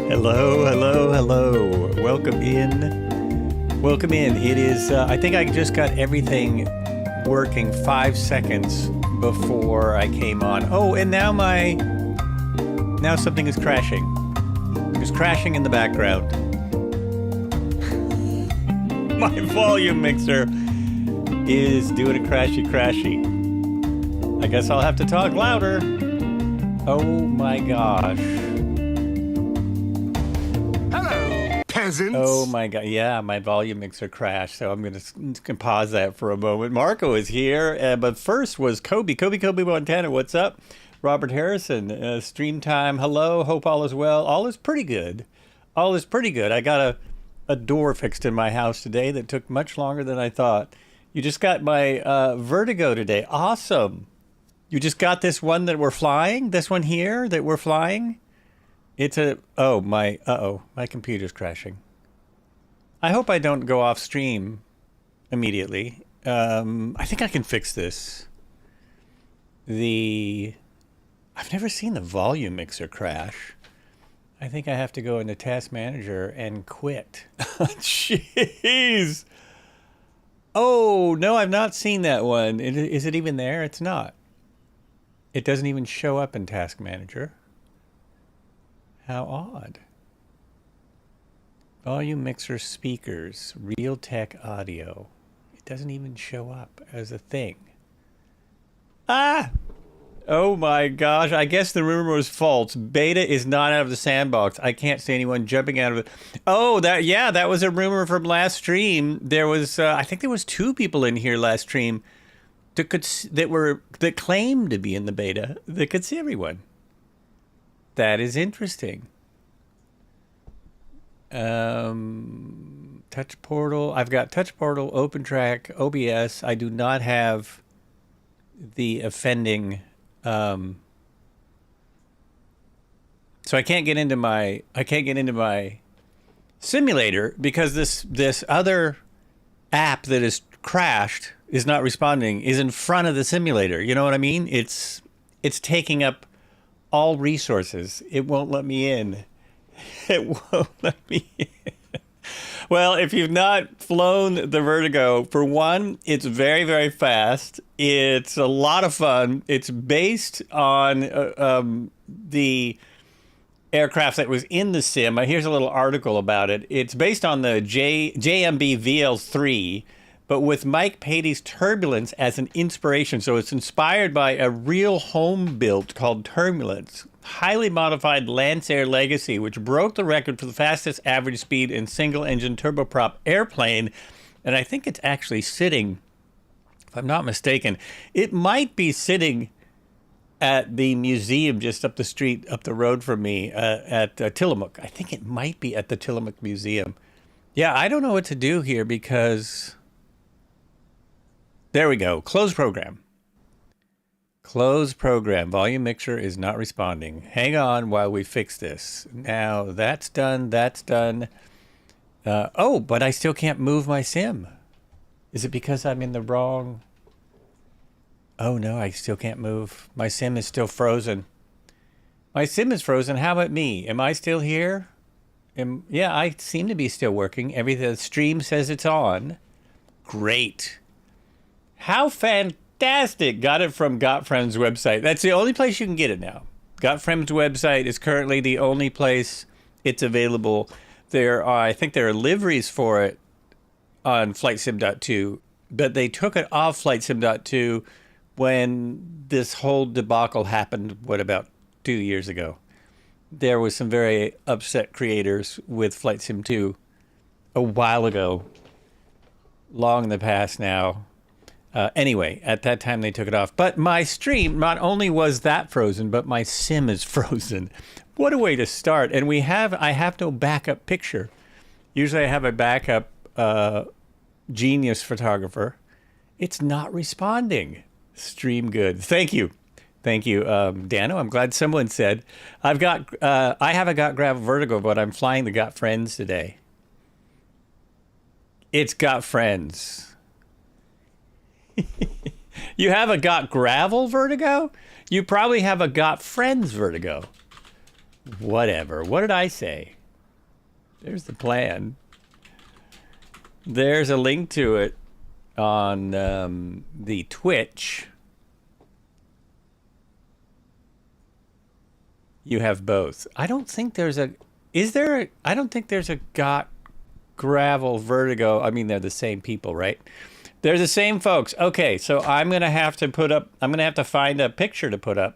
Hello, hello, hello. Welcome in. Welcome in. It is, I think I just got everything working 5 seconds before I came on. Oh, and now now something is crashing. It's crashing in the background. My volume mixer is doing a crashy. I guess I'll have to talk louder. Oh my gosh. Hello, peasants. Oh my god. Yeah, my volume mixer crashed, so I'm gonna pause that for a moment. Marco is here, but first was Kobe Montana. What's up? Robert Harrison, stream time. Hello, hope all is well. All is pretty good. All is pretty good. I got a door fixed in my house today that took much longer than I thought. You just got my Vertigo today. Awesome. You just got this one that we're flying? This one here that we're flying? It's my computer's crashing. I hope I don't go off stream immediately. I think I can fix this. I've never seen the volume mixer crash. I think I have to go into Task Manager and quit. Jeez. Oh, no, I've not seen that one. Is it even there? It's not. It doesn't even show up in Task Manager. How odd. Volume mixer speakers, Realtek audio. It doesn't even show up as a thing. Ah! Oh my gosh, I guess the rumor was false. Beta is not out of the sandbox. I can't see anyone jumping out of it. Oh, that was a rumor from last stream. There was, I think there was 2 people in here last stream that claimed to be in the beta that could see everyone. That is interesting. Touch Portal. I've got Touch Portal, OpenTrack, OBS. I do not have the offending. So I can't get into my simulator because this other app that is crashed is not responding, is in front of the simulator. You know what I mean? It's taking up all resources. It won't let me in. It won't let me in. Well, if you've not flown the Vertigo, for one, it's very, very fast. It's a lot of fun. It's based on the aircraft that was in the sim. Here's a little article about it. It's based on the JMB VL3, but with Mike Patey's Turbulence as an inspiration. So it's inspired by a real home built called Turbulence, highly modified Lancair Legacy, which broke the record for the fastest average speed in single-engine turboprop airplane. And I think it's actually sitting, if I'm not mistaken, it might be sitting at the museum just up the street, up the road from me, at Tillamook. I think it might be at the Tillamook Museum. Yeah, I don't know what to do here because... There we go. Close program. Close program. Volume mixer is not responding. Hang on while we fix this. Now that's done. That's done. Oh, but I still can't move my sim. Is it because I'm in the wrong? Oh no, I still can't move. My sim is still frozen. My sim is frozen. How about me? Am I still here? Yeah, I seem to be still working. The stream says it's on. Great. How fantastic. Got it from GotFriend's website. That's the only place you can get it now. GotFriend's website is currently the only place it's available. I think there are liveries for it on FlightSim.2, but they took it off FlightSim.2 when this whole debacle happened, about 2 years ago. There was some very upset creators with FlightSim 2 a while ago, long in the past now. Anyway, at that time they took it off. But my stream, not only was that frozen, but my sim is frozen. What a way to start. And I have no backup picture. Usually I have a backup genius photographer. It's not responding. Stream good. Thank you. Thank you, Dano. I'm glad someone said. I haven't got Gravel Vertigo, but I'm flying the Got Friends today. It's Got Friends. You have a Got Gravel Vertigo? You probably have a Got Friends Vertigo. Whatever. What did I say? There's the plan. There's a link to it on the Twitch. You have both. I don't think there's a... Is there a... I don't think there's a Got Gravel Vertigo. I mean, they're the same people, right? They're the same folks. Okay, so I'm going to have to put up... I'm going to have to find a picture to put up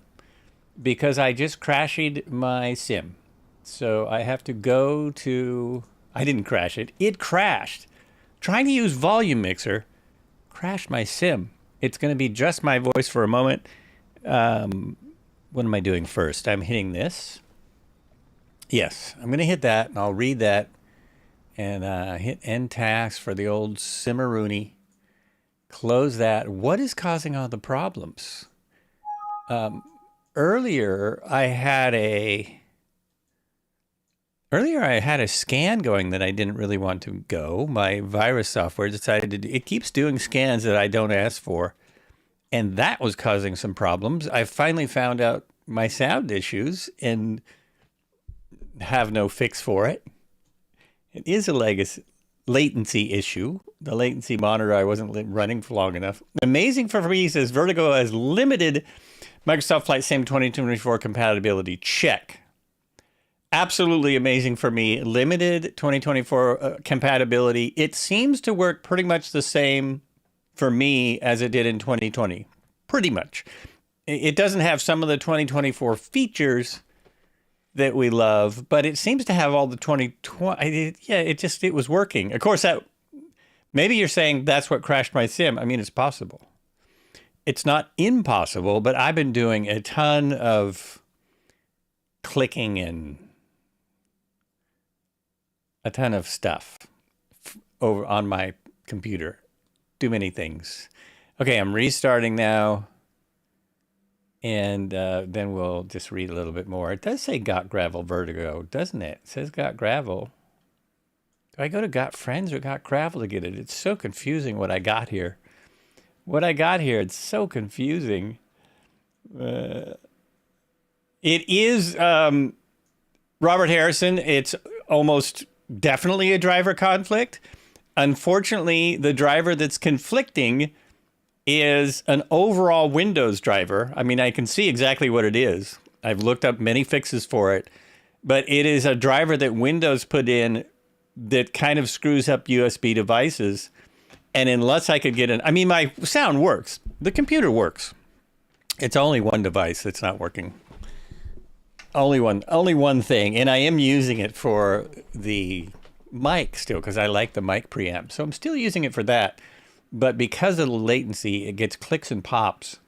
because I just crashed my sim. So I have to go to... I didn't crash it. It crashed. Trying to use Volume Mixer crashed my sim. It's going to be just my voice for a moment. What am I doing first? I'm hitting this. Yes, I'm going to hit that, and I'll read that, and hit End Task for the old Simmerooney. Close that. What is causing all the problems? Earlier, I had a scan going that I didn't really want to go. My virus software decided it keeps doing scans that I don't ask for. And that was causing some problems. I finally found out my sound issues and have no fix for it. It is a latency issue. The latency monitor I wasn't running for long enough. Amazing for me, says Vertigo has limited Microsoft Flight Sim 2024 compatibility. Check. Absolutely amazing for me. Limited 2024 compatibility. It seems to work pretty much the same for me as it did in 2020. Pretty much. It doesn't have some of the 2024 features that we love, but it seems to have all the 2020. Yeah, it was working. Of course, that maybe you're saying that's what crashed my sim. I mean, it's possible. It's not impossible, but I've been doing a ton of clicking and a ton of stuff over on my computer. Too many things. Okay, I'm restarting now. And then we'll just read a little bit more. It does say Got Gravel Vertigo, doesn't it? It says Got Gravel. Do I go to Got Friends or Got Gravel to get it? It's so confusing what I got here. What I got here, it's so confusing. It is Robert Harrison. It's almost definitely a driver conflict. Unfortunately, the driver that's conflicting is an overall Windows driver. I mean, I can see exactly what it is. I've looked up many fixes for it, but it is a driver that Windows put in that kind of screws up USB devices. And unless I could get I mean, my sound works. The computer works. It's only one device that's not working. Only one thing. And I am using it for the mic still because I like the mic preamp. So I'm still using it for that. But because of the latency, it gets clicks and pops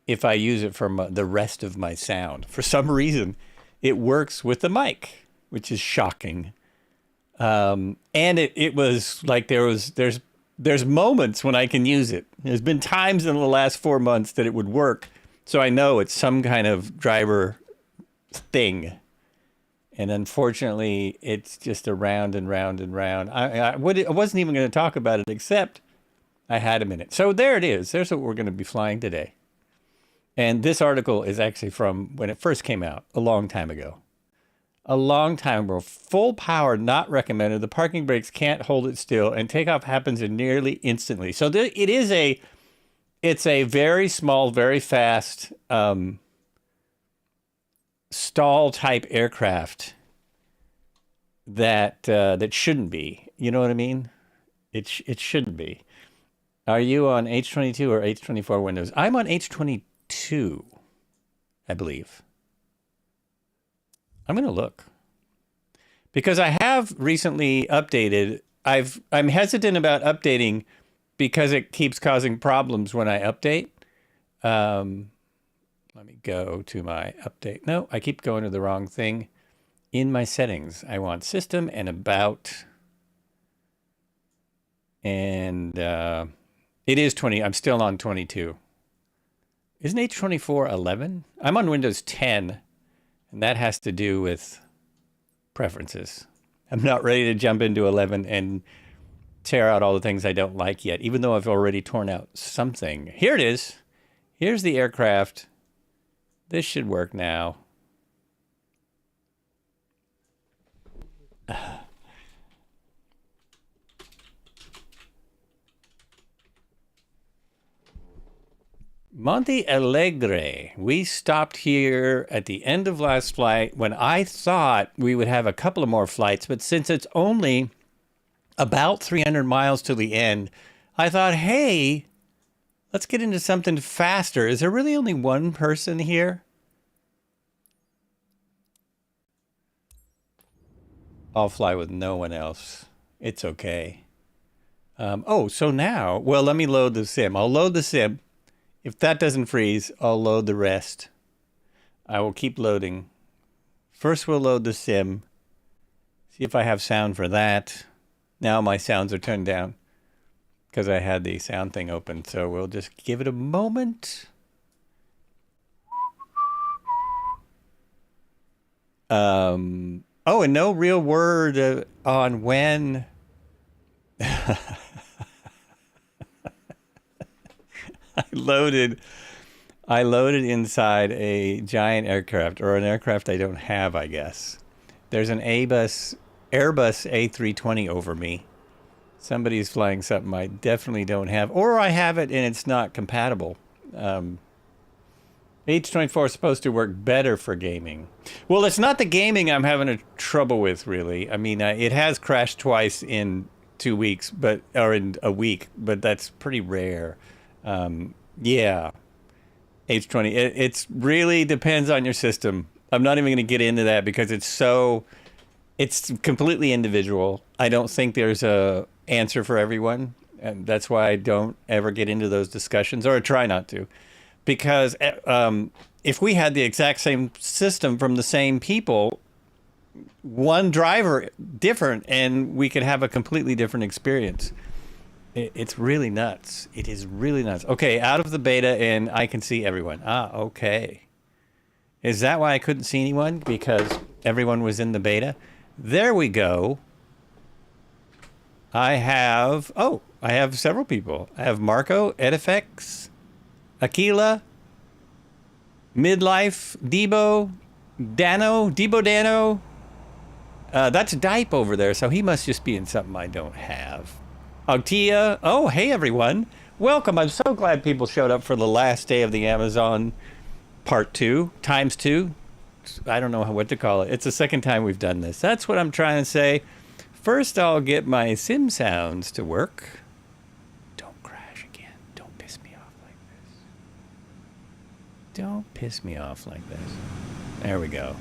if I use it for the rest of my sound. For some reason, it works with the mic, which is shocking. And it was like there's moments when I can use it. There's been times in the last 4 months that it would work. So I know it's some kind of driver thing. And unfortunately, it's just a round and round and round. I wasn't even going to talk about it, except I had a minute. So there it is. There's what we're going to be flying today. And this article is actually from when it first came out, a long time ago. A long time ago. Full power not recommended. The parking brakes can't hold it still, and takeoff happens nearly instantly. So it's a very small, very fast stall type aircraft that shouldn't be. You know what I mean? It shouldn't be. Are you on H22 or H24 Windows? I'm on H22, I believe. I'm going to look. Because I have recently updated. I'm hesitant about updating because it keeps causing problems when I update. Let me go to my update. No, I keep going to the wrong thing. In my settings, I want system and about. And it is 20. I'm still on 22. Isn't H24 11? I'm on Windows 10, and that has to do with preferences. I'm not ready to jump into 11 and tear out all the things I don't like yet, even though I've already torn out something. Here it is. Here's the aircraft. This should work now. Monte Alegre. We stopped here at the end of last flight when I thought we would have a couple of more flights, but since it's only about 300 miles to the end, I thought, hey, let's get into something faster. Is there really only one person here? I'll fly with no one else. It's okay. Oh, so now, well, let me load the sim. I'll load the sim. If that doesn't freeze, I'll load the rest. I will keep loading. First, we'll load the sim. See if I have sound for that. Now my sounds are turned down because I had the sound thing open. So we'll just give it a moment. Oh, and no real word on when. I loaded inside a giant aircraft, or an aircraft I don't have, I guess. There's an Airbus A320 over me. Somebody's flying something I definitely don't have, or I have it and it's not compatible. H24 is supposed to work better for gaming. Well, it's not the gaming I'm having a trouble with, really. I mean, it has crashed twice in 2 weeks, or in a week, but that's pretty rare. Yeah, H20. It's really depends on your system. I'm not even going to get into that because it's completely individual. I don't think there's a answer for everyone, and that's why I don't ever get into those discussions, or I try not to, because if we had the exact same system from the same people, one driver different, and we could have a completely different experience. It's really nuts. It is really nuts. Okay, out of the beta, and I can see everyone. Ah, okay. Is that why I couldn't see anyone? Because everyone was in the beta? There we go. I have several people. I have Marco, Edifex, Aquila, Midlife, Debo Dano. That's Dipe over there, so he must just be in something I don't have. Octia. Oh, hey, everyone. Welcome. I'm so glad people showed up for the last day of the Amazon Part 2, times 2. I don't know what to call it. It's the second time we've done this. That's what I'm trying to say. First, I'll get my sim sounds to work. Don't crash again. Don't piss me off like this. Don't piss me off like this. There we go.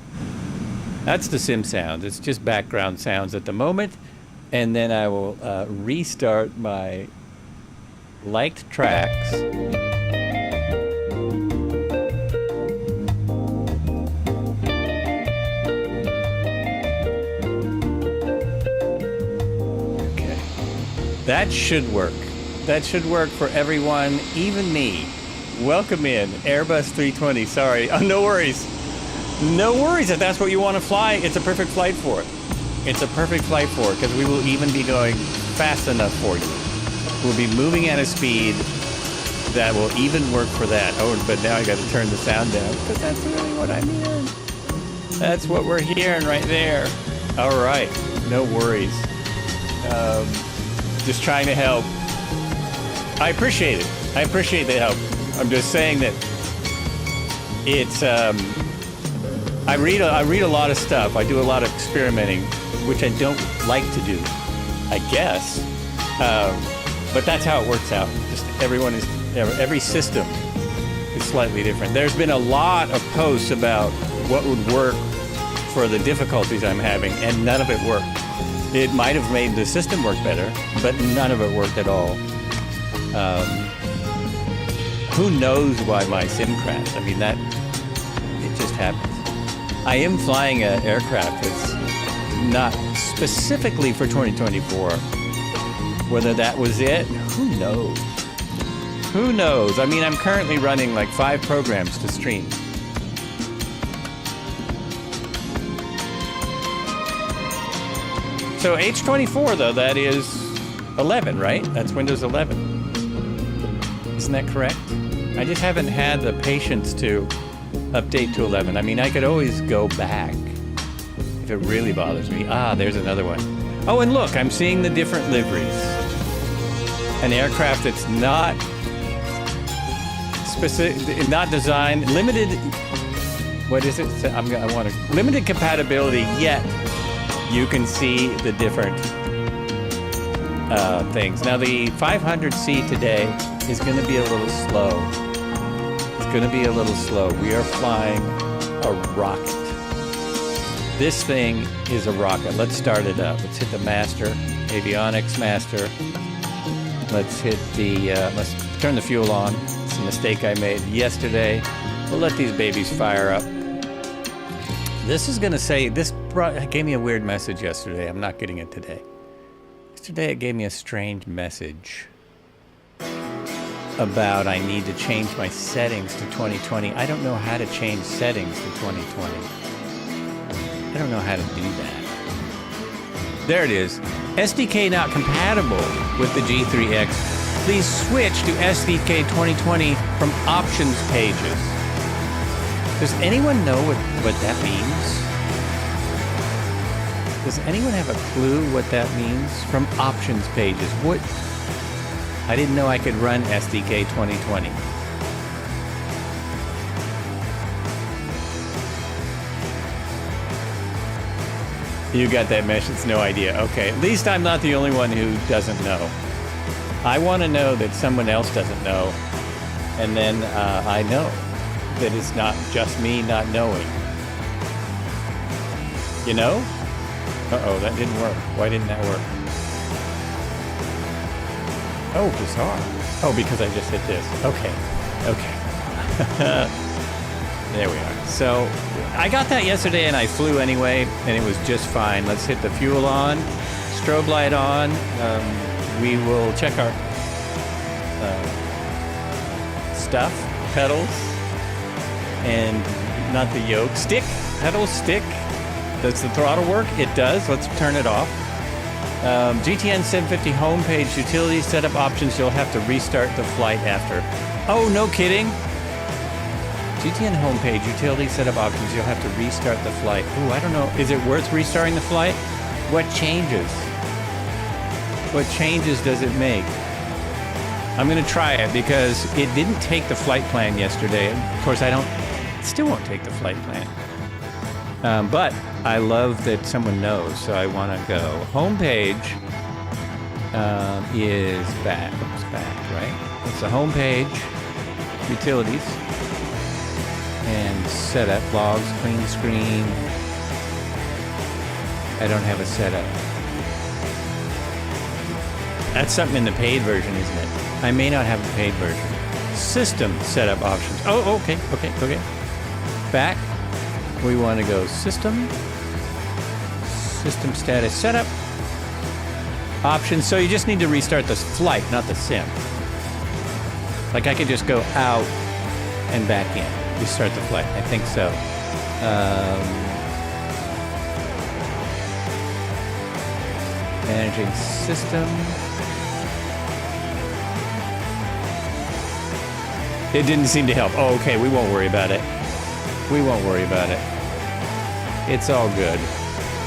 That's the sim sound. It's just background sounds at the moment. And then I will restart my liked tracks. Okay. That should work. That should work for everyone, even me. Welcome in, Airbus 320. Sorry. Oh, no worries. No worries if that's what you want to fly. It's a perfect flight for it. It's a perfect flight for it, because we will even be going fast enough for you. We'll be moving at a speed that will even work for that. Oh, but now I got to turn the sound down, because that's really what I'm hearing. That's what we're hearing right there. All right, no worries. Just trying to help. I appreciate it. I appreciate the help. I'm just saying that it's. I read a lot of stuff. I do a lot of experimenting, which I don't like to do, I guess. But that's how it works out. Just every system is slightly different. There's been a lot of posts about what would work for the difficulties I'm having, and none of it worked. It might have made the system work better, but none of it worked at all. Who knows why my sim crashed? I mean, it just happens. I am flying an aircraft that's not specifically for 2024. Whether that was it, who knows? Who knows? I mean, I'm currently running like 5 programs to stream. So H24, though, that is 11, right? That's Windows 11. Isn't that correct? I just haven't had the patience to update to 11. I mean, I could always go back if it really bothers me. Ah, there's another one. Oh, and look, I'm seeing the different liveries. An aircraft that's not specific, not designed, limited. What is it? I want to limited compatibility. Yet you can see the different things. Now the 500C today is going to be a little slow. It's going to be a little slow. We are flying a rocket. This thing is a rocket. Let's start it up. Let's hit the master, avionics master. Let's hit the, let's turn the fuel on. It's a mistake I made yesterday. We'll let these babies fire up. This is gonna say, it gave me a weird message yesterday. I'm not getting it today. Yesterday it gave me a strange message about I need to change my settings to 2020. I don't know how to change settings to 2020. I don't know how to do that. There it is. SDK not compatible with the G3X. Please switch to SDK 2020 from options pages. Does anyone know what that means? Does anyone have a clue what that means? From options pages. What? I didn't know I could run SDK 2020. You got that mesh, it's no idea. Okay, at least I'm not the only one who doesn't know. I want to know that someone else doesn't know, and then I know that it's not just me not knowing. You know? Uh-oh, that didn't work. Why didn't that work? Oh, bizarre. Oh, because I just hit this. Okay, okay. There we are. So I got that yesterday and I flew anyway, and it was just fine. Let's hit the fuel on, strobe light on. We will check our stuff, pedals, and not the yoke. Stick, pedal, stick. Does the throttle work? It does. Let's turn it off. GTN 750 homepage, utility setup options. You'll have to restart the flight after. Oh, no kidding. GTN homepage, utility setup options, you'll have to restart the flight. Ooh, I don't know. Is it worth restarting the flight? What changes? What changes does it make? I'm going to try it because it didn't take the flight plan yesterday. Of course, it still won't take the flight plan. But I love that someone knows, so I want to go. Homepage is back. It's back, right? It's the homepage, utilities. And setup, logs, clean screen. I don't have a setup. That's something in the paid version, isn't it? I may not have the paid version. System setup options. Oh, okay. Back. We want to go system status setup. Options. So you just need to restart the flight, not the sim. Like I could just go out and back in. Restart the flight. I think so. Managing system. It didn't seem to help. Oh, okay. We won't worry about it. We won't worry about it. It's all good.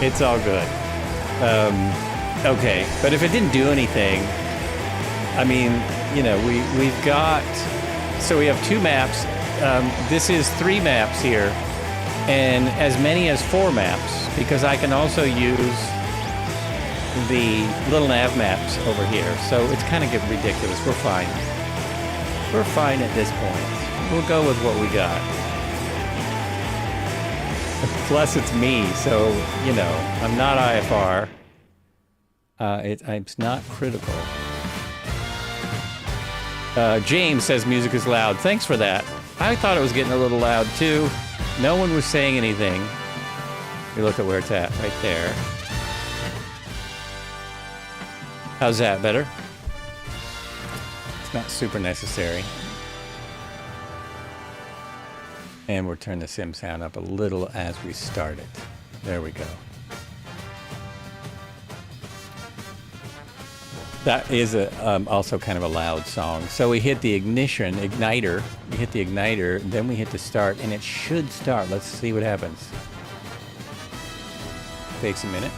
It's all good. Okay. But if it didn't do anything, I mean, you know, we've got... So we have two maps. This is 3 maps here, and as many as 4 maps, because I can also use the little nav maps over here. So it's kind of getting ridiculous. We're fine. We're fine at this point. We'll go with what we got. Plus, it's me, so, you know, I'm not IFR. It's not critical. James says music is loud. Thanks for that. I thought it was getting a little loud, too. No one was saying anything. You look at where it's at, right there. How's that? Better? It's not super necessary. And we'll turn the sim sound up a little as we start it. There we go. That is also kind of a loud song. So we hit the igniter. We hit the igniter, then we hit the start, and it should start. Let's see what happens. Takes a minute.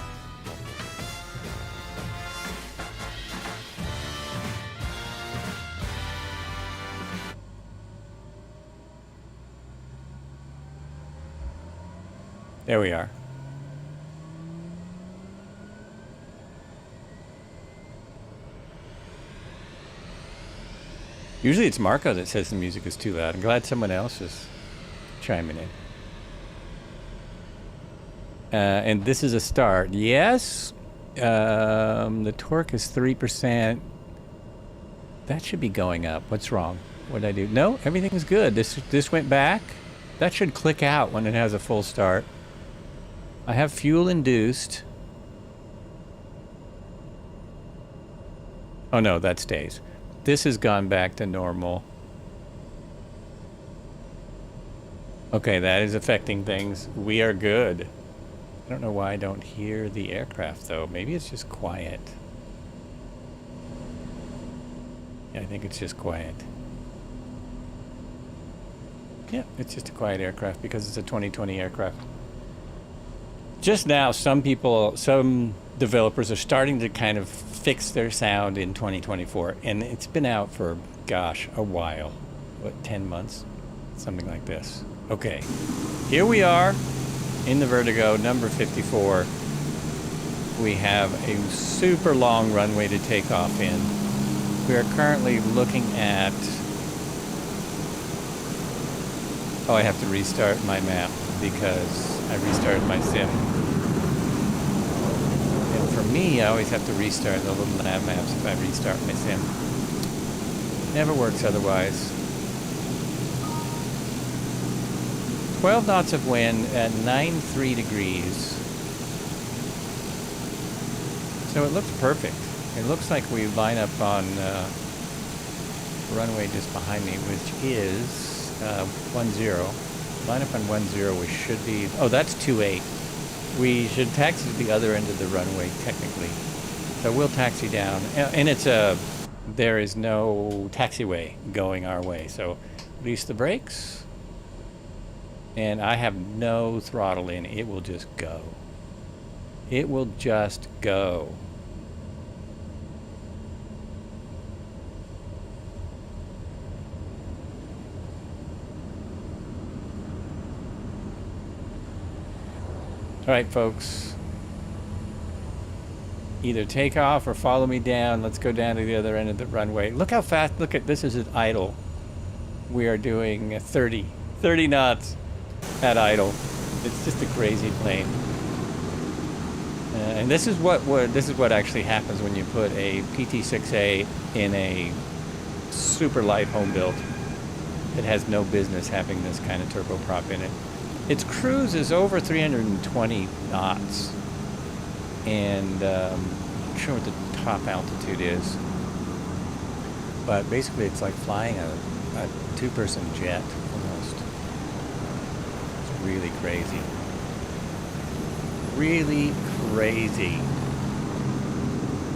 There we are. Usually it's Marco that says the music is too loud. I'm glad someone else is chiming in. And this is a start. Yes. The torque is 3%. That should be going up. What's wrong? What did I do? No, everything's good. This went back. That should click out when it has a full start. I have fuel induced. Oh no, that stays. This has gone back to normal. Okay, that is affecting things. We are good. I don't know why I don't hear the aircraft though. Maybe it's just quiet. Yeah, I think it's just quiet. Yeah, it's just a quiet aircraft because it's a 2020 aircraft. Just now, some developers are starting to kind of fix their sound in 2024, and it's been out for, gosh, a while. What, 10 months? Something like this. Okay, here we are in the Vertigo, number 54. We have a super long runway to take off in. We are currently looking at... Oh, I have to restart my map because I restarted my sim. And for me, I always have to restart the little nav maps if I restart my sim. Never works otherwise. 12 knots of wind at 93 degrees. So it looks perfect. It looks like we line up on runway just behind me, which is 10. Line up on 10. We should be... Oh, that's 28. We should taxi to the other end of the runway, technically. So we'll taxi down. And it's a... There is no taxiway going our way. So release the brakes. And I have no throttle in. It will just go. It will just go. All right, folks. Either take off or follow me down. Let's go down to the other end of the runway. Look how fast. Look at this. Is at idle. We are doing 30 knots at idle. It's just a crazy plane. And this is what actually happens when you put a PT6A in a super light home build. It has no business having this kind of turboprop in it. Its cruise is over 320 knots, and I'm not sure what the top altitude is, but basically it's like flying a two-person jet almost. It's really crazy. Really crazy.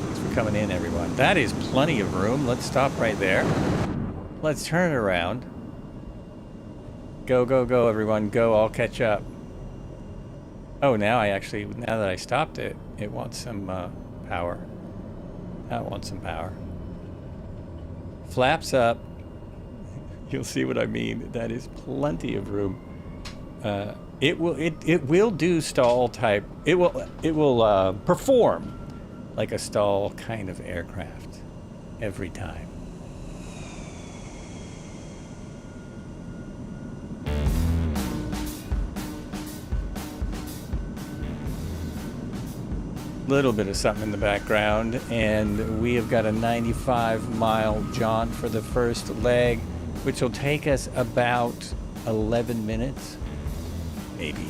Thanks for coming in, everyone. That is plenty of room. Let's stop right there. Let's turn it around. Go, go, go, everyone. Go, I'll catch up. Oh, now that I stopped it, it wants some power. Now it wants some power. Flaps up. You'll see what I mean. That is plenty of room. It will do stall type. It will perform like a stall kind of aircraft every time. Little bit of something in the background, and we have got a 95-mile jaunt for the first leg, which will take us about 11 minutes, maybe.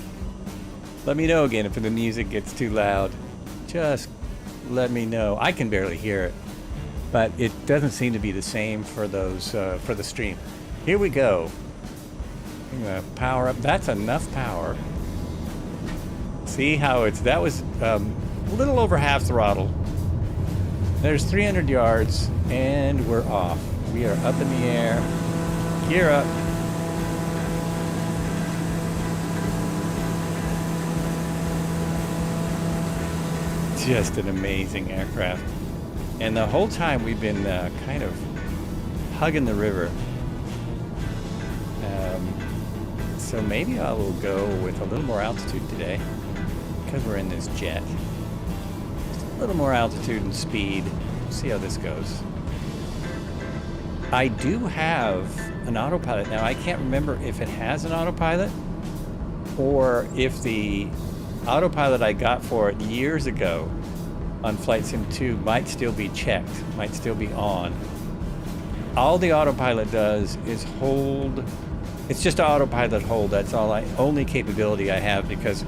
Let me know again if the music gets too loud. Just let me know. I can barely hear it, but it doesn't seem to be the same for those for the stream. Here we go. I'm gonna power up. That's enough power. See how that was a little over half throttle. There's 300 yards, and we're off. We are up in the air. Gear up. Just an amazing aircraft. And the whole time we've been kind of hugging the river. So maybe I will go with a little more altitude today because we're in this jet. Just a little more altitude and speed. See how this goes. I do have an autopilot now. I can't remember if it has an autopilot or if the autopilot I got for it years ago on Flight Sim 2 might still be checked, might still be on. All the autopilot does is hold. It's just autopilot hold. That's only capability I have, because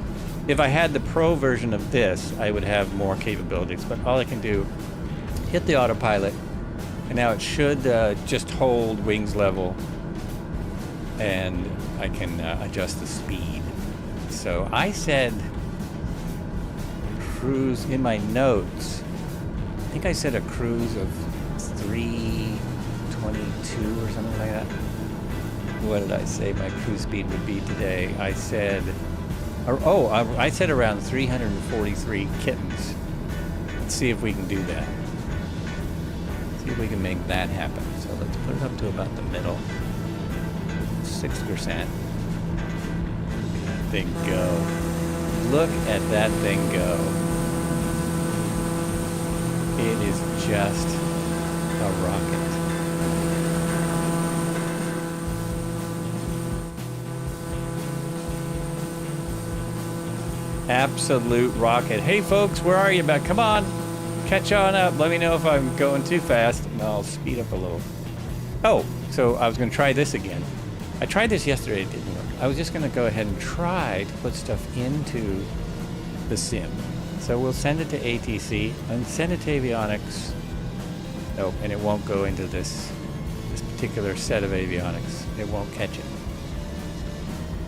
if I had the pro version of this, I would have more capabilities. But all I can do, hit the autopilot, and now it should just hold wings level, and I can adjust the speed. So I said cruise in my notes. I think I said a cruise of 322 or something like that. What did I say my cruise speed would be today? I said, I said around 343 kittens. Let's see if we can do that. See if we can make that happen. So let's put it up to about the middle. 6%. That thing go. Look at that thing go. It is just a rocket. Absolute rocket. Hey folks, where are you about? Come on, catch on up. Let me know if I'm going too fast and I'll speed up a little. Oh, so I was going to try this again. I tried this yesterday, it didn't work. I was just going to go ahead and try to put stuff into the sim. So we'll send it to ATC and send it to avionics. Nope, and it won't go into this particular set of avionics. It won't catch it.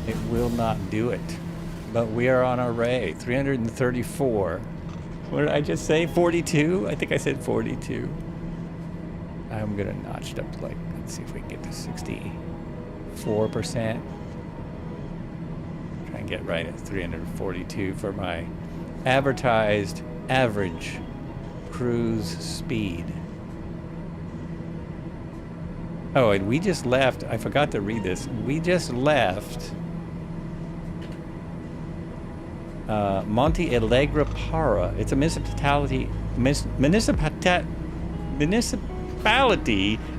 It will not do it. But we are on our way. 334. What did I just say? 42? I think I said 42. I'm going to notch it up to let's see if we can get to 64%. Try and get right at 342 for my advertised average cruise speed. Oh, and we just left. I forgot to read this. We just left Monte Alegre Para. It's a municipality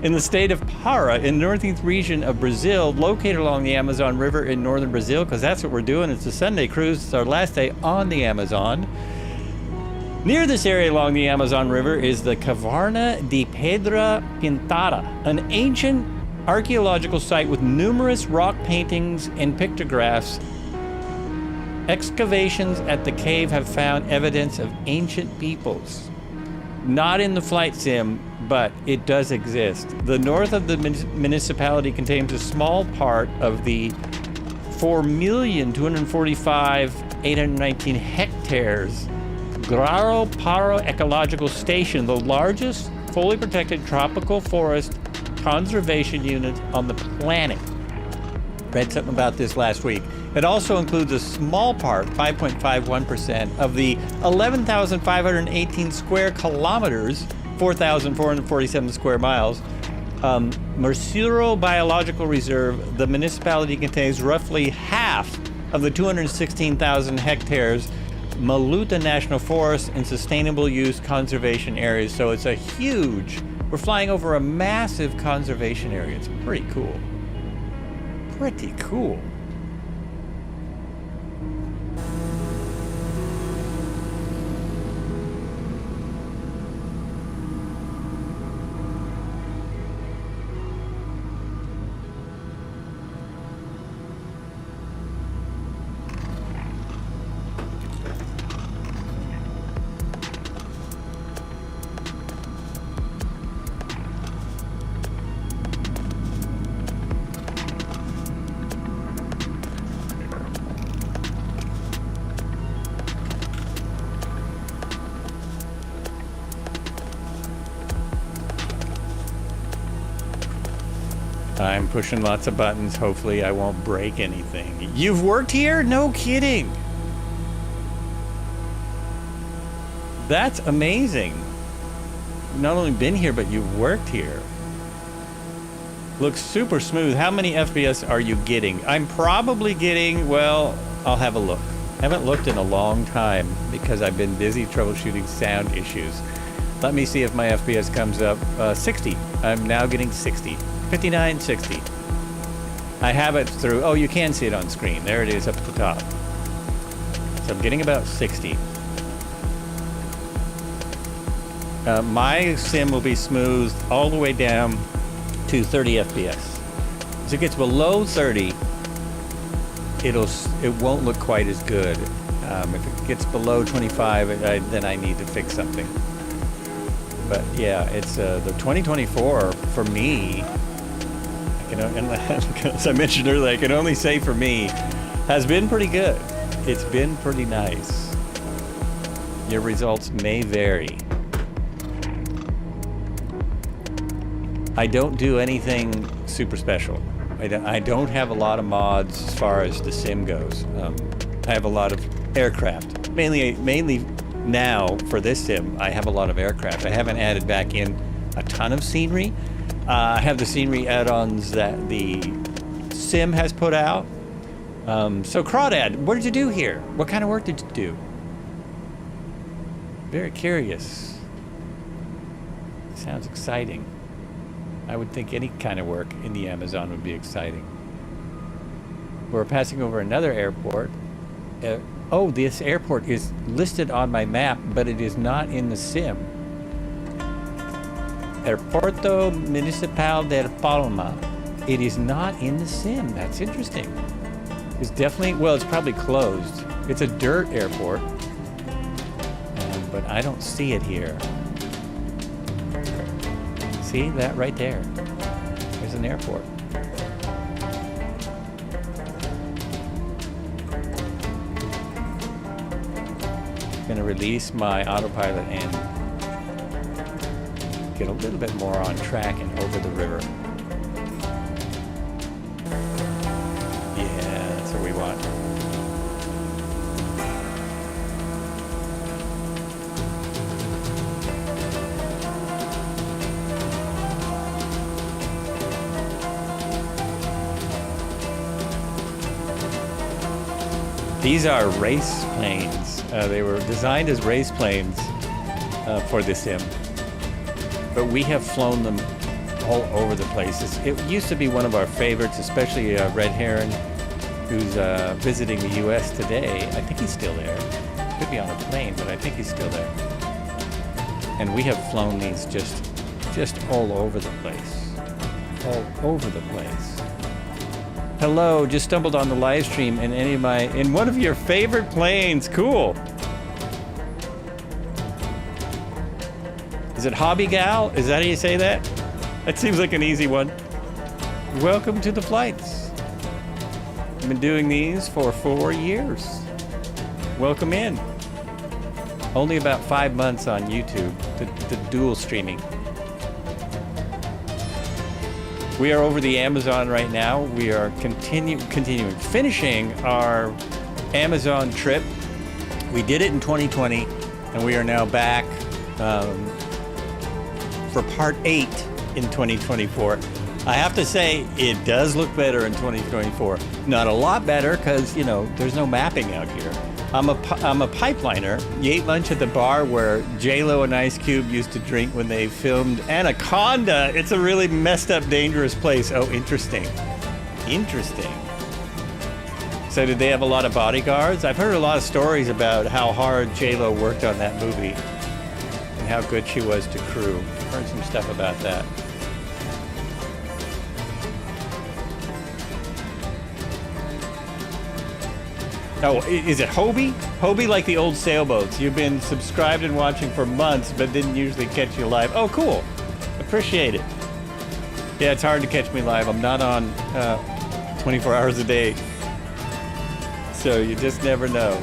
in the state of Para in the northeast region of Brazil, located along the Amazon River in northern Brazil, because that's what we're doing. It's a Sunday cruise. It's our last day on the Amazon. Near this area along the Amazon River is the Caverna de Pedra Pintada, an ancient archaeological site with numerous rock paintings and pictographs. Excavations at the cave have found evidence of ancient peoples. Not in the flight sim, but it does exist. The north of the municipality contains a small part of the 4,245,819 hectares Graro Paro Ecological Station, the largest fully protected tropical forest conservation unit on the planet. Read something about this last week. It also includes a small part, 5.51%, of the 11,518 square kilometers, 4,447 square miles, Mercuro Biological Reserve. The municipality contains roughly half of the 216,000 hectares Maluta National Forest and Sustainable Use Conservation Areas. So it's a huge, we're flying over a massive conservation area. It's pretty cool. Pretty cool. I'm pushing lots of buttons. Hopefully I won't break anything. You've worked here? No kidding. That's amazing. You've not only been here, but you've worked here. Looks super smooth. How many FPS are you getting? I'm probably getting, well, I'll have a look. Haven't looked in a long time because I've been busy troubleshooting sound issues. Let me see if my FPS comes up. 60. I'm now getting 60. 59, 60. I have it through, oh, you can see it on screen. There it is up at the top. So I'm getting about 60. My sim will be smoothed all the way down to 30 FPS. As it gets below 30, it won't look quite as good. If it gets below 25, then I need to fix something. But yeah, it's the 2024 for me. As I mentioned earlier, I can only say for me, has been pretty good. It's been pretty nice. Your results may vary. I don't do anything super special. I don't have a lot of mods as far as the sim goes. I have a lot of aircraft. Mainly now for this sim, I have a lot of aircraft. I haven't added back in a ton of scenery. I have the scenery add-ons that the sim has put out. So Crawdad, what did you do here? What kind of work did you do? Very curious. Sounds exciting. I would think any kind of work in the Amazon would be exciting. We're passing over another airport. Oh, this airport is listed on my map, but it is not in the sim. Aeropuerto Municipal de Palma. It is not in the sim. That's interesting. It's definitely, well, it's probably closed. It's a dirt airport, but I don't see it here. See that right there? There's an airport. I'm gonna release my autopilot and get a little bit more on track and over the river. Yeah, that's what we want. These are race planes. They were designed as race planes for this sim. But we have flown them all over the places. It used to be one of our favorites, especially Red Heron, who's visiting the U.S. today. I think he's still there. Could be on a plane, but I think he's still there. And we have flown these just all over the place. All over the place. Hello, just stumbled on the live stream in one of your favorite planes. Cool. Is it Hobby Gal? Is that how you say that? That seems like an easy one. Welcome to the flights. I've been doing these for 4 years. Welcome in. Only about 5 months on YouTube, the dual streaming. We are over the Amazon right now. We are finishing our Amazon trip. We did it in 2020, and we are now back for part 8 in 2024. I have to say, it does look better in 2024. Not a lot better, because, you know, there's no mapping out here. I'm a pipeliner. You ate lunch at the bar where J-Lo and Ice Cube used to drink when they filmed Anaconda. It's a really messed up, dangerous place. Oh, interesting. Interesting. So did they have a lot of bodyguards? I've heard a lot of stories about how hard J-Lo worked on that movie and how good she was to crew. I've heard some stuff about that. Oh, is it Hobie? Hobie like the old sailboats. You've been subscribed and watching for months, but didn't usually catch you live. Oh, cool. Appreciate it. Yeah, it's hard to catch me live. I'm not on 24 hours a day. So you just never know.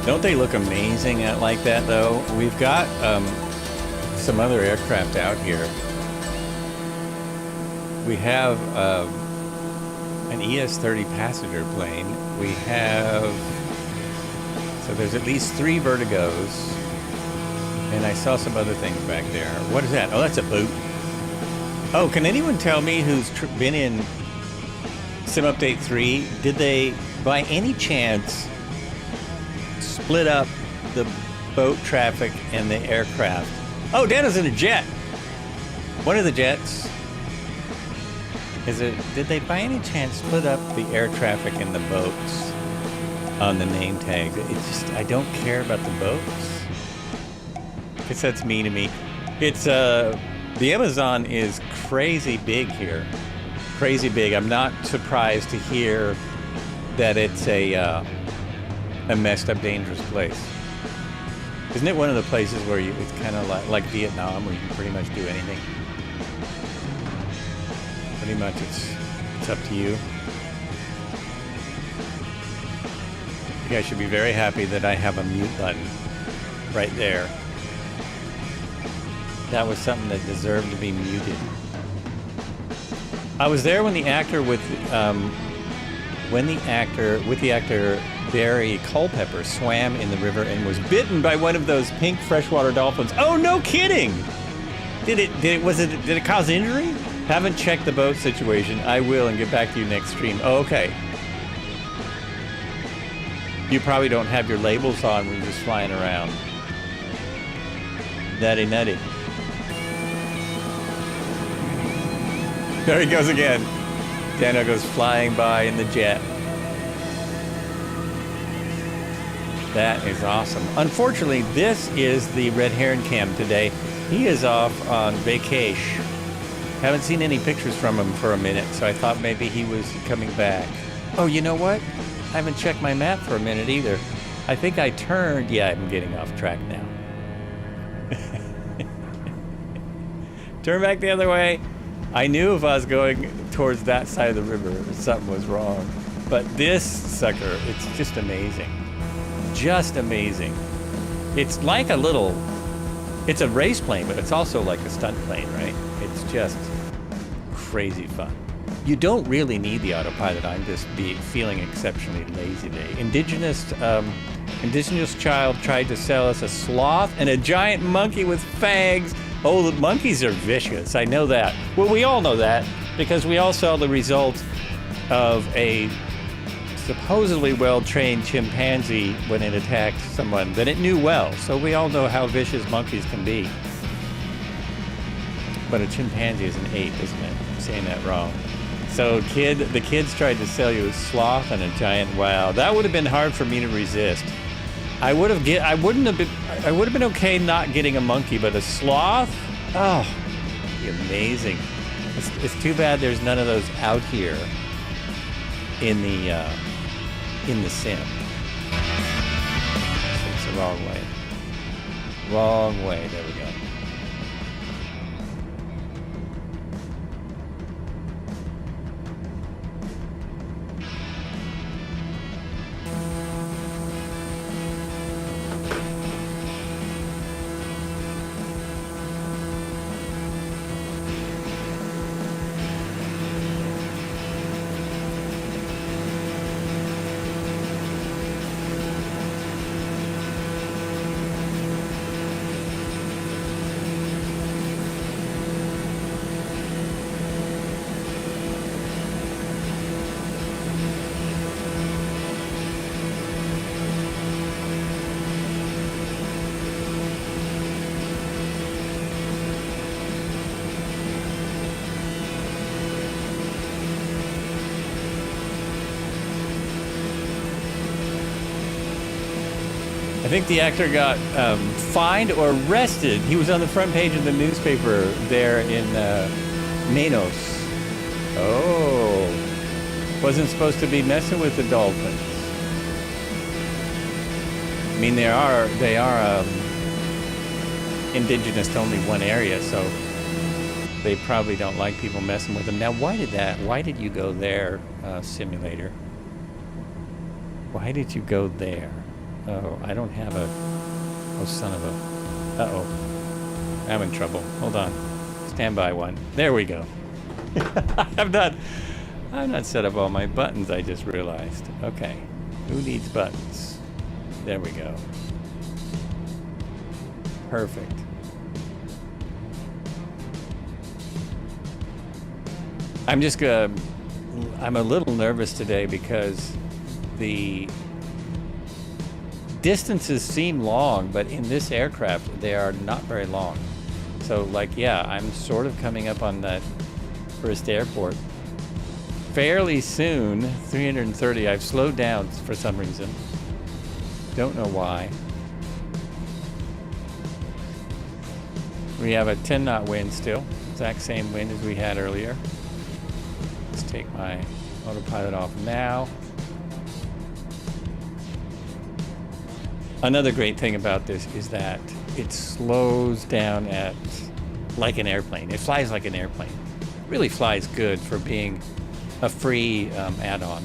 Don't they look amazing like that, though? We've got some other aircraft out here. We have an ES-30 passenger plane. We have, so there's at least 3 Vertigos. And I saw some other things back there. What is that? Oh, that's a boot. Oh, can anyone tell me who's been in Sim Update 3? Did they, by any chance, split up the boat traffic and the aircraft? Oh, Dana's in a jet. One of the jets. Did they by any chance split up the air traffic and the boats on the name tags? It's just, I don't care about the boats. I guess that's mean to me. It's, the Amazon is crazy big here. Crazy big. I'm not surprised to hear that it's a messed up, dangerous place. Isn't it one of the places where it's kind of like Vietnam, where you can pretty much do anything? Pretty much it's up to you. You guys should be very happy that I have a mute button right there. That was something that deserved to be muted. I was there when the actor with the actor Barry Culpepper swam in the river and was bitten by one of those pink freshwater dolphins. Oh, no kidding! Did it cause injury? Haven't checked the boat situation. I will and get back to you next stream. Oh, okay. You probably don't have your labels on when you're just flying around. Nutty, nutty. There he goes again. Daniel goes flying by in the jet. That is awesome. Unfortunately, this is the Red Heron Cam today. He is off on vacation. Haven't seen any pictures from him for a minute, so I thought maybe he was coming back. Oh, you know what? I haven't checked my map for a minute either. I think I turned... Yeah, I'm getting off track now. Turn back the other way. I knew if I was going towards that side of the river, something was wrong. But this sucker, it's just amazing. Just amazing. It's like a little... It's a race plane, but it's also like a stunt plane, right? It's just crazy fun. You don't really need the autopilot. I'm just feeling exceptionally lazy today. Indigenous child tried to sell us a sloth and a giant monkey with fangs. Oh, the monkeys are vicious. I know that. Well, we all know that because we all saw the results of a supposedly well-trained chimpanzee when it attacked someone that it knew well. So we all know how vicious monkeys can be. But a chimpanzee is an ape, isn't it? I'm saying that wrong. So the kids tried to sell you a sloth and a giant wow. That would have been hard for me to resist. I would have been okay not getting a monkey, but a sloth? Oh, be amazing. It's too bad there's none of those out here in the sim. It's the wrong way. Wrong way. There we go. I think the actor got fined or arrested. He was on the front page of the newspaper there in Manos. Oh. Wasn't supposed to be messing with the dolphins. I mean, they are indigenous to only one area, so they probably don't like people messing with them. Now, why did you go there, simulator? Why did you go there? Oh, I don't have a... Oh, son of a... Uh-oh. I'm in trouble. Hold on. Stand by one. There we go. I've not set up all my buttons, I just realized. Okay. Who needs buttons? There we go. Perfect. I'm a little nervous today because the distances seem long, but in this aircraft, they are not very long. So, like, yeah, I'm sort of coming up on that first airport fairly soon. 330. I've slowed down for some reason. Don't know why. We have a 10 knot wind still. Exact same wind as we had earlier. Let's take my autopilot off now. Another great thing about this is that it slows down at like an airplane. It flies like an airplane. It really flies good for being a free add-on.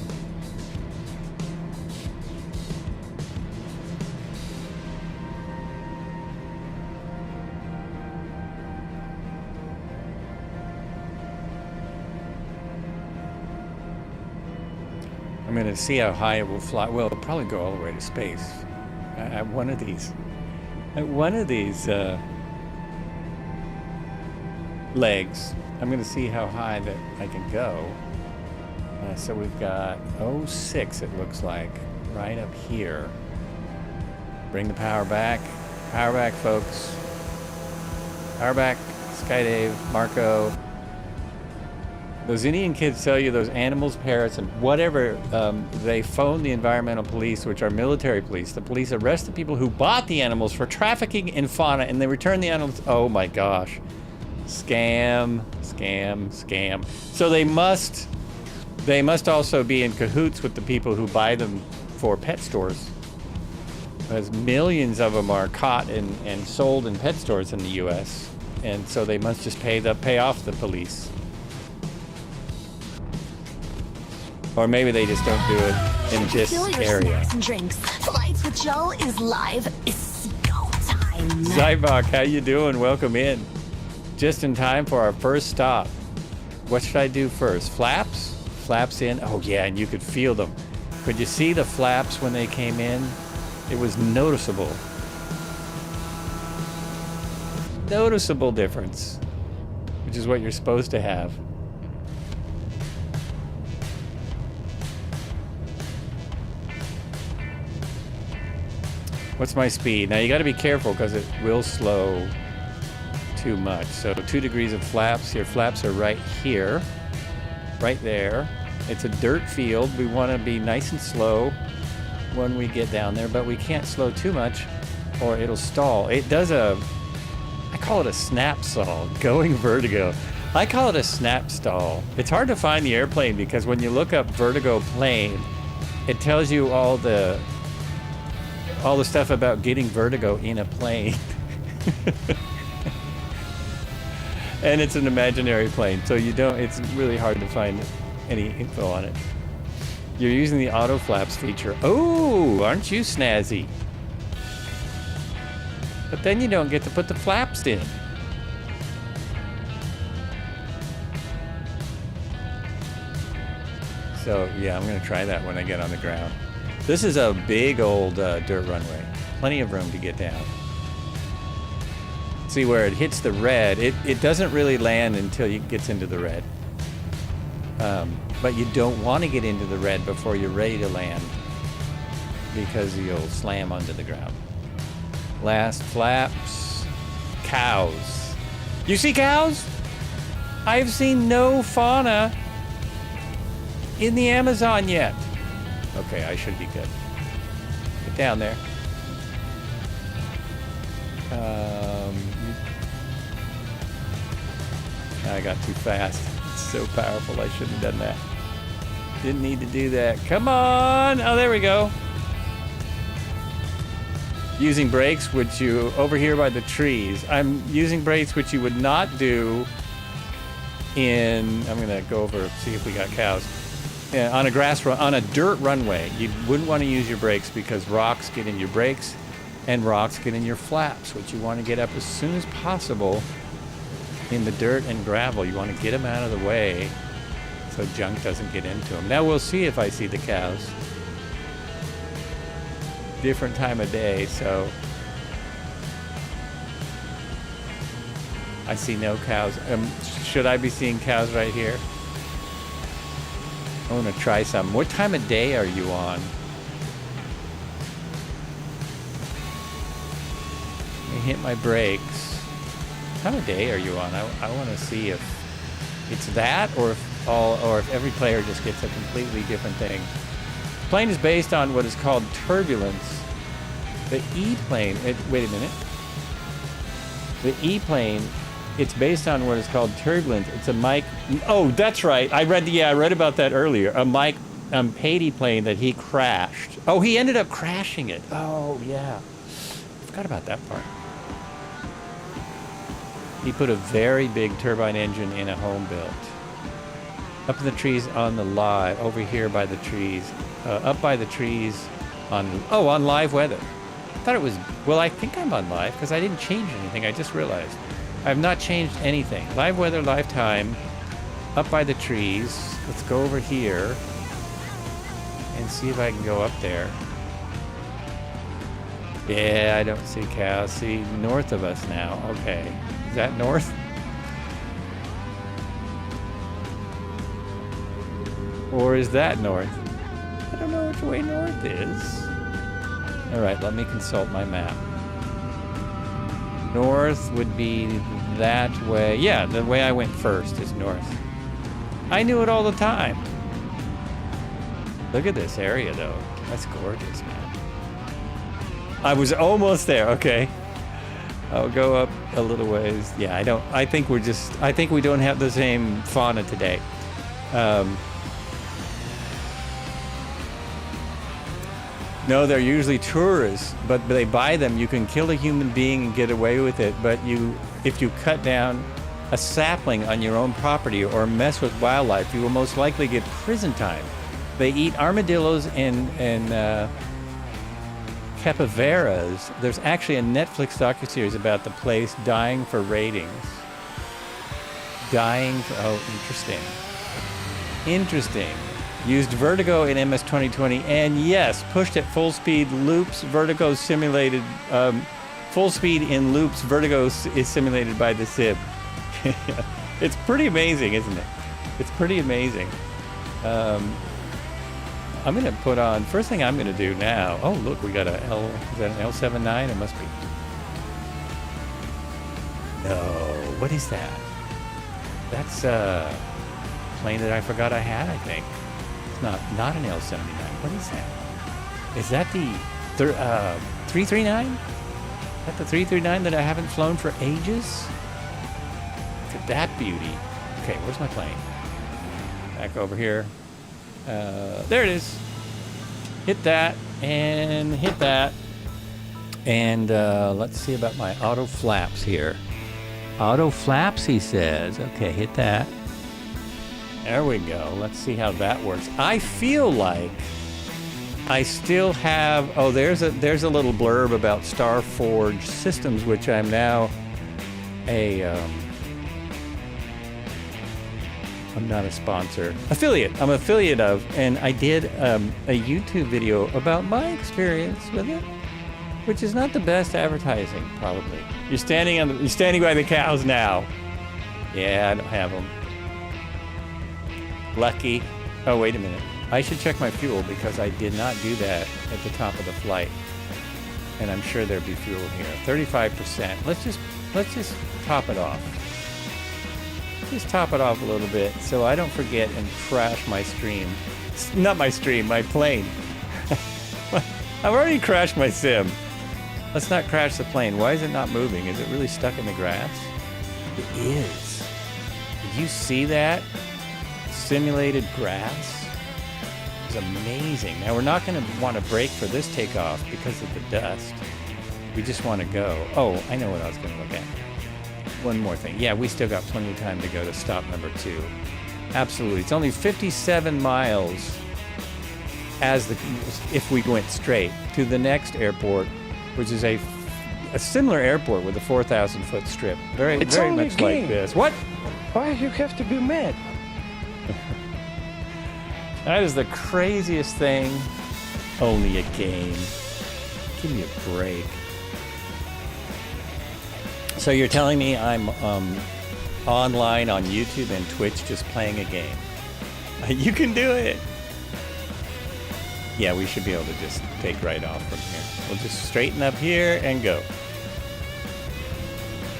I'm going to see how high it will fly. Well, it'll probably go all the way to space. At one of these legs, I'm going to see how high that I can go. So we've got 06, it looks like, right up here. Bring the power back. Power back, folks. Power back. Skydave, Marco. Those Indian kids tell you those animals, parrots, and whatever, they phone the environmental police, which are military police. The police arrest the people who bought the animals for trafficking in fauna, and they return the animals. Oh my gosh. Scam, scam, scam. So they must also be in cahoots with the people who buy them for pet stores. Because millions of them are caught and sold in pet stores in the U.S. And so they must just pay off the police. Or maybe they just don't do it in this area. And drinks. Flights with Joe is live. It's go time. Zybok, how you doing? Welcome in. Just in time for our first stop. What should I do first? Flaps? Flaps in. Oh yeah, and you could feel them. Could you see the flaps when they came in? It was noticeable. Noticeable difference, which is what you're supposed to have. What's my speed? Now you got to be careful because it will slow too much. So 2 degrees of flaps. Your flaps are right here, right there. It's a dirt field. We want to be nice and slow when we get down there, but we can't slow too much or it'll stall. It does I call it a snap stall, going Vertigo. I call it a snap stall. It's hard to find the airplane because when you look up Vertigo plane, it tells you all the stuff about getting vertigo in a plane. And it's an imaginary plane, so it's really hard to find any info on it. You're using the auto flaps feature. Oh, aren't you snazzy? But then you don't get to put the flaps in. So yeah, I'm gonna try that when I get on the ground. This is a big old dirt runway. Plenty of room to get down. See where it hits the red. It doesn't really land until it gets into the red. But you don't want to get into the red before you're ready to land because you'll slam onto the ground. Last flaps. Cows. You see cows? I've seen no fauna in the Amazon yet. Okay, I should be good. Get down there. I got too fast. It's so powerful. I shouldn't have done that. Didn't need to do that. Come on! Oh, there we go. Using brakes, which you over here by the trees. I'm using brakes which you would not do in. I'm gonna go over see if we got cows. Yeah, on a dirt runway, you wouldn't want to use your brakes because rocks get in your brakes and rocks get in your flaps, which you want to get up as soon as possible in the dirt and gravel. You want to get them out of the way so junk doesn't get into them. Now we'll see if I see the cows. Different time of day, so I see no cows. Should I be seeing cows right here? I want to try some. What time of day are you on? Let me hit my brakes. What time of day are you on? I want to see if it's that, or if every player just gets a completely different thing. Plane is based on what is called turbulence. The E-plane, wait a minute. The E-plane, it's based on what is called turbulence. It's a Mike, oh, that's right. I read about that earlier. A Mike Patey plane that he crashed. Oh, he ended up crashing it. Oh, yeah. Forgot about that part. He put a very big turbine engine in a home built. Up in the trees on the live, over here by the trees. Up by the trees on live weather. I thought it was, well, I think I'm on live because I didn't change anything. I just realized. I have not changed anything. Live weather, live time. Up by the trees. Let's go over here and see if I can go up there. Yeah, I don't see cows. See, north of us now. Okay. Is that north? Or is that north? I don't know which way north is. All right, let me consult my map. North would be that way. Yeah, the way I went first is north. I knew it all the time. Look at this area, though. That's gorgeous, man. I was almost there. Okay. I'll go up a little ways. Yeah, I think we don't have the same fauna today. No, they're usually tourists, but they buy them. You can kill a human being and get away with it, but if you cut down a sapling on your own property or mess with wildlife, you will most likely get prison time. They eat armadillos and capybaras. There's actually a Netflix docuseries about the place dying for ratings. Interesting. Used Vertigo in MS 2020, and yes, pushed at full speed loops. Vertigo simulated, full speed in loops. Vertigo is simulated by the sim. It's pretty amazing, isn't it? It's pretty amazing. I'm gonna put on, first thing I'm gonna do now. Oh, look, we got is that an L79? It must be. No, what is that? That's a plane that I forgot I had, I think. Not an L79. What is that? Is that the 339? Is that the 339 that I haven't flown for ages? Look at that beauty. Okay, where's my plane? Back over here. There it is. Hit that and hit that. And let's see about my auto flaps here. Auto flaps, he says. Okay, hit that. There we go. Let's see how that works. I feel like I still have. Oh, there's a little blurb about Starforge Systems, which I'm now I'm not a sponsor. Affiliate. I'm an affiliate of, and I did a YouTube video about my experience with it, which is not the best advertising, probably. You're standing by the cows now. Yeah, I don't have them. Lucky. Oh, wait a minute. I should check my fuel because I did not do that at the top of the flight. And I'm sure there'd be fuel here. 35%. Let's just top it off. Just top it off a little bit so I don't forget and crash my stream. Not my stream, my plane. I've already crashed my sim. Let's not crash the plane. Why is it not moving? Is it really stuck in the grass? It is. Did you see that? Simulated grass. It's amazing. Now we're not going to want to brake for this takeoff because of the dust. We just want to go. Oh, I know what I was going to look at. One more thing. Yeah, we still got plenty of time to go to stop number 2. Absolutely. It's only 57 miles if we went straight to the next airport, which is a similar airport with a 4,000-foot strip. Very It's very only a much like game. this. What? Why you have to be mad? That is the craziest thing. Only a game. Give me a break. So you're telling me I'm online on YouTube and Twitch just playing a game? You can do it. Yeah, we should be able to just take right off from here. We'll just straighten up here and go.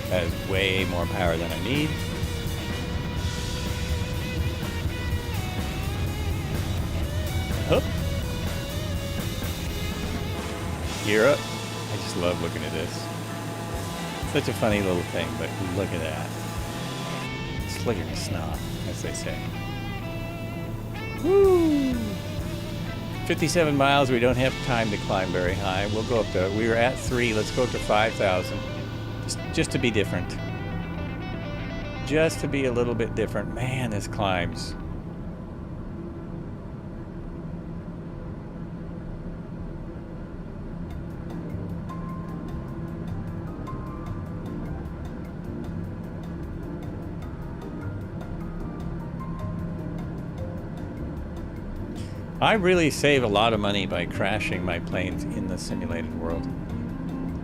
That is way more power than I need. Up. Gear up. I just love looking at this. Such a funny little thing, but look at that. Slicker snot, as they say. Woo! 57 miles. We don't have time to climb very high. We'll go up to, we were at 3. Let's go up to 5,000. Just to be different. Just to be a little bit different. Man, this climbs. I really save a lot of money by crashing my planes in the simulated world.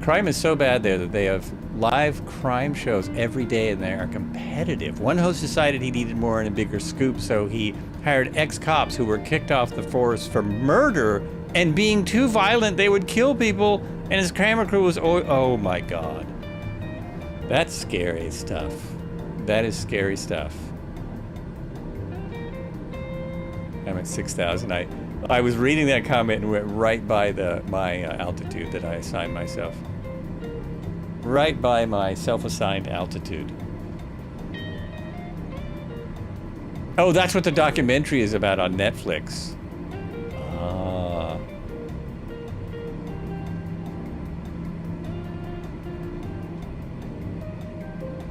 Crime is so bad there that they have live crime shows every day and they are competitive. One host decided he needed more and a bigger scoop, so he hired ex-cops who were kicked off the force for murder and being too violent. They would kill people, and his camera crew was, oh my God. That's scary stuff. That is scary stuff. I'm at 6,000. I was reading that comment and went right by my altitude that I assigned myself. Right by my self-assigned altitude. Oh, that's what the documentary is about on Netflix. Ah.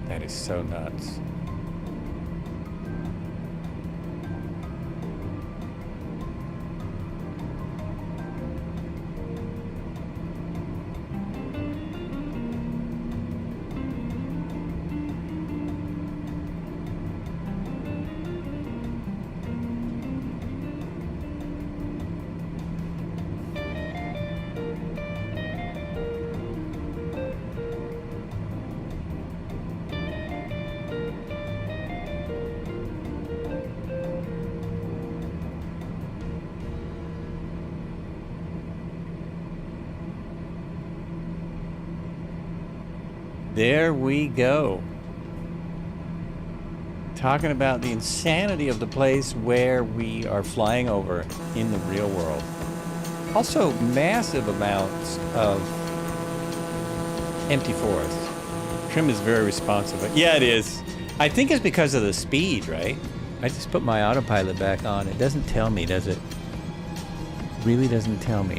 That is so nuts. There we go. Talking about the insanity of the place where we are flying over in the real world. Also, massive amounts of empty forest. Trim is very responsive. Yeah, it is. I think it's because of the speed, right? I just put my autopilot back on. It doesn't tell me, does it? Really doesn't tell me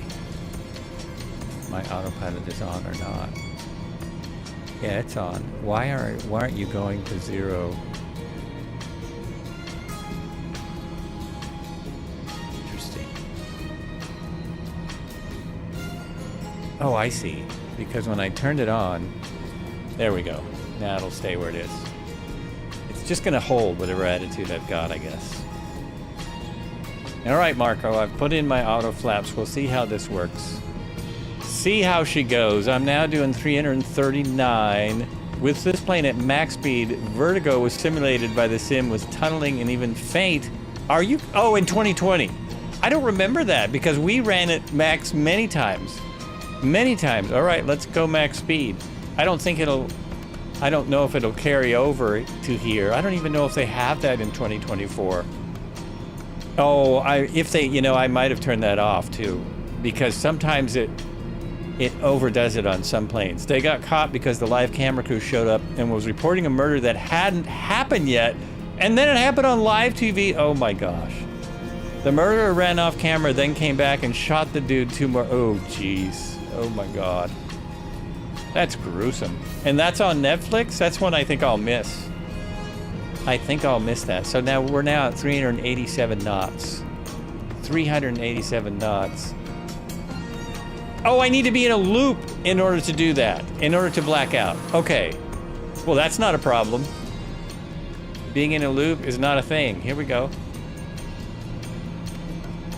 if my autopilot is on or not. Yeah, it's on. Why aren't you going to 0? Interesting. Oh, I see. Because when I turned it on, there we go. Now it'll stay where it is. It's just gonna hold whatever attitude I've got, I guess. All right, Marco, I've put in my auto flaps. We'll see how this works. See how she goes. I'm now doing 339. With this plane at max speed, Vertigo was simulated by the sim, was tunneling and even faint. Are you? Oh, in 2020. I don't remember that because we ran it max many times. Many times. All right, let's go max speed. I don't know if it'll carry over to here. I don't even know if they have that in 2024. Oh, if they, I might have turned that off too, because sometimes it overdoes it on some planes. They got caught because the live camera crew showed up and was reporting a murder that hadn't happened yet, and then it happened on live TV. Oh my gosh. The murderer ran off camera, then came back and shot the dude 2 more. Oh jeez. Oh my God. That's gruesome. And that's on Netflix? That's one I think I'll miss. I think I'll miss that. So now we're now at 387 knots. 387 knots. Oh, I need to be in a loop in order to do that, in order to black out. Okay. Well, that's not a problem. Being in a loop is not a thing. Here we go.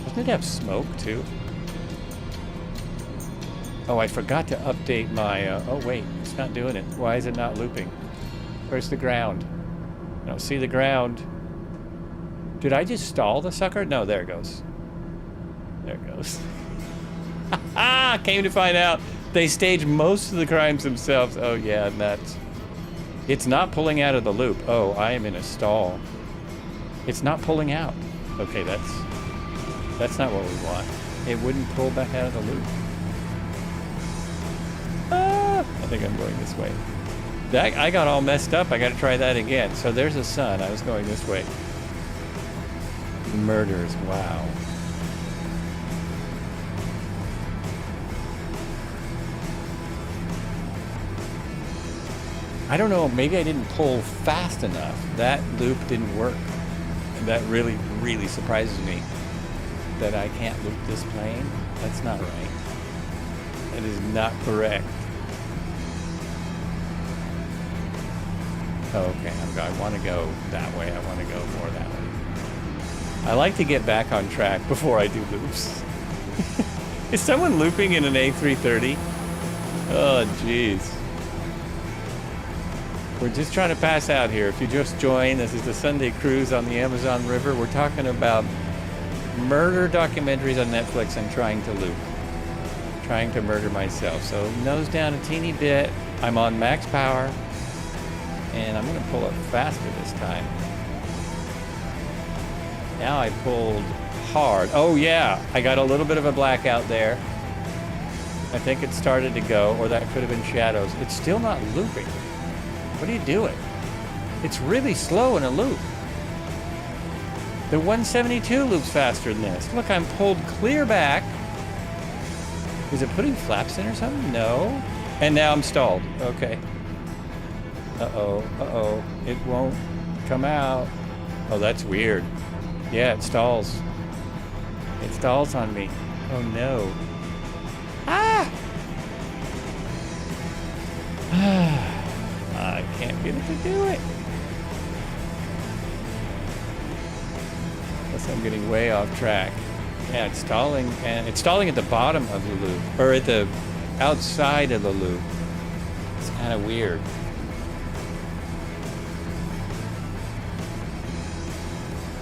Doesn't it have smoke, too? Oh, I forgot to update my... oh, wait. It's not doing it. Why is it not looping? Where's the ground? I don't see the ground. Did I just stall the sucker? No, there it goes. There it goes. Came to find out they stage most of the crimes themselves. Oh, yeah, nuts. It's not pulling out of the loop. Oh, I am in a stall. It's not pulling out. Okay, that's not what we want. It wouldn't pull back out of the loop. I think I'm going this way. I got all messed up. I got to try that again. So there's a sun. I was going this way. Murders. Wow. I don't know. Maybe I didn't pull fast enough. That loop didn't work. And that really, really surprises me. That I can't loop this plane. That's not right. That is not correct. Okay, I want to go that way. I want to go more that way. I like to get back on track before I do loops. Is someone looping in an A330? Oh, jeez. We're just trying to pass out here. If you just joined, this is the Sunday Cruise on the Amazon River. We're talking about murder documentaries on Netflix and trying to loop. Trying to murder myself. So nose down a teeny bit. I'm on max power. And I'm going to pull up faster this time. Now I pulled hard. Oh yeah, I got a little bit of a blackout there. I think it started to go, or that could have been shadows. It's still not looping. What are you doing? It's really slow in a loop. The 172 loops faster than this. Look, I'm pulled clear back. Is it putting flaps in or something? No. And now I'm stalled. Okay. Uh-oh. It won't come out. Oh, that's weird. Yeah, it stalls. It stalls on me. Oh, no. Ah! I can't get it to do it. Guess I'm getting way off track. Yeah, it's stalling, and it's stalling at the bottom of the loop, or at the outside of the loop. It's kind of weird.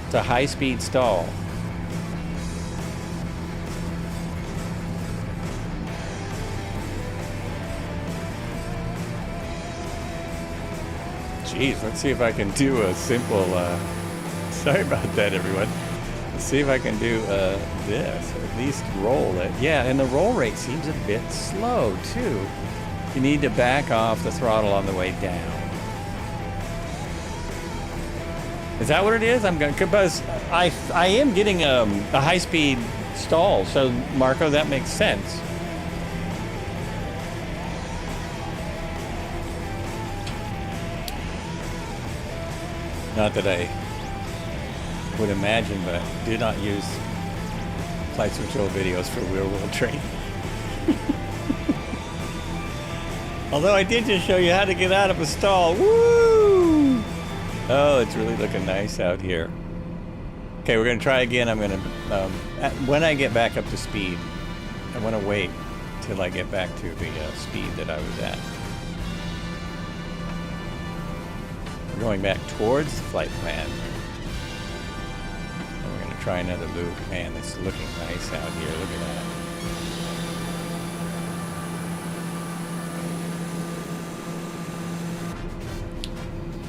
It's a high-speed stall. Jeez, let's see if I can do a simple, sorry about that, everyone. Let's see if I can do this, or at least roll it. Yeah, and the roll rate seems a bit slow, too. You need to back off the throttle on the way down. Is that what it is? I'm going because I am getting a high-speed stall, so Marco, that makes sense. Not that I would imagine, but do not use flight control videos for real-world training. Although I did just show you how to get out of a stall. Woo! Oh, it's really looking nice out here. Okay, we're going to try again. I'm going to, when I get back up to speed, I want to wait till I get back to the speed that I was at. We're going back towards the flight plan. And we're going to try another loop. Man, this is looking nice out here. Look at that.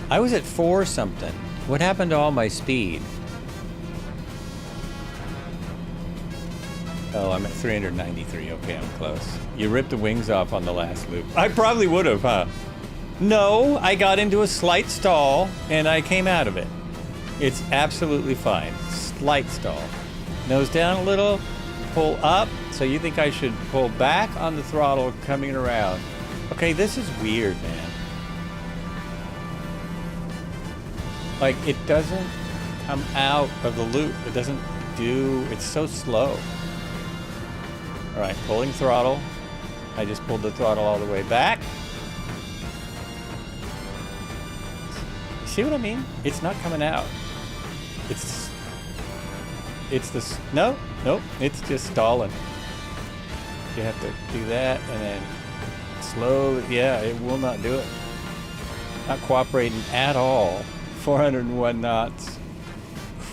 I was at 4 something. What happened to all my speed? Oh, I'm at 393. Okay, I'm close. You ripped the wings off on the last loop. I probably would have, huh? No, I got into a slight stall and I came out of it. It's absolutely fine. Slight stall. Nose down a little, pull up. So you think I should pull back on the throttle coming around. Okay, this is weird, man. Like, it doesn't come out of the loop. It doesn't do, it's so slow. All right, pulling throttle. I just pulled the throttle all the way back. See what I mean? It's not coming out. It's this, no, nope, it's just stalling. You have to do that and then slowly, yeah, it will not do it. Not cooperating at all. 401 knots.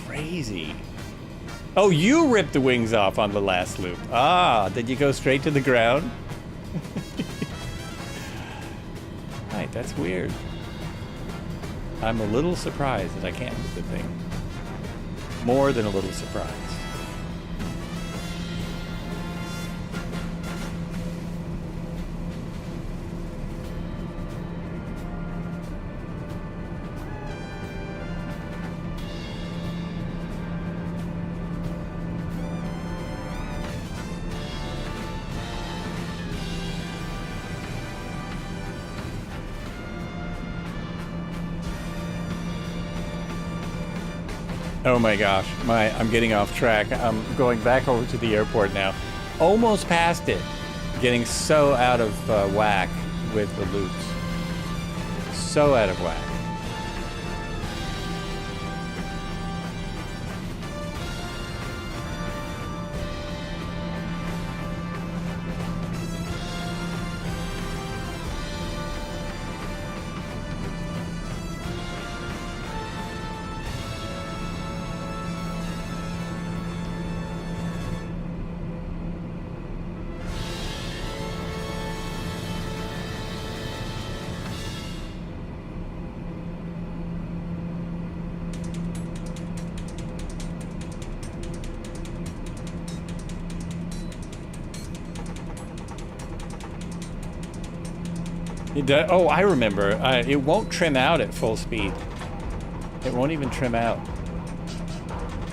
Crazy. Oh, you ripped the wings off on the last loop. Ah, did you go straight to the ground? Right, that's weird. I'm a little surprised that I can't move the thing. More than a little surprised. Oh my gosh, I'm getting off track. I'm going back over to the airport now. Almost past it. Getting so out of whack with the loops. So out of whack. It does, oh, I remember. It won't trim out at full speed. It won't even trim out.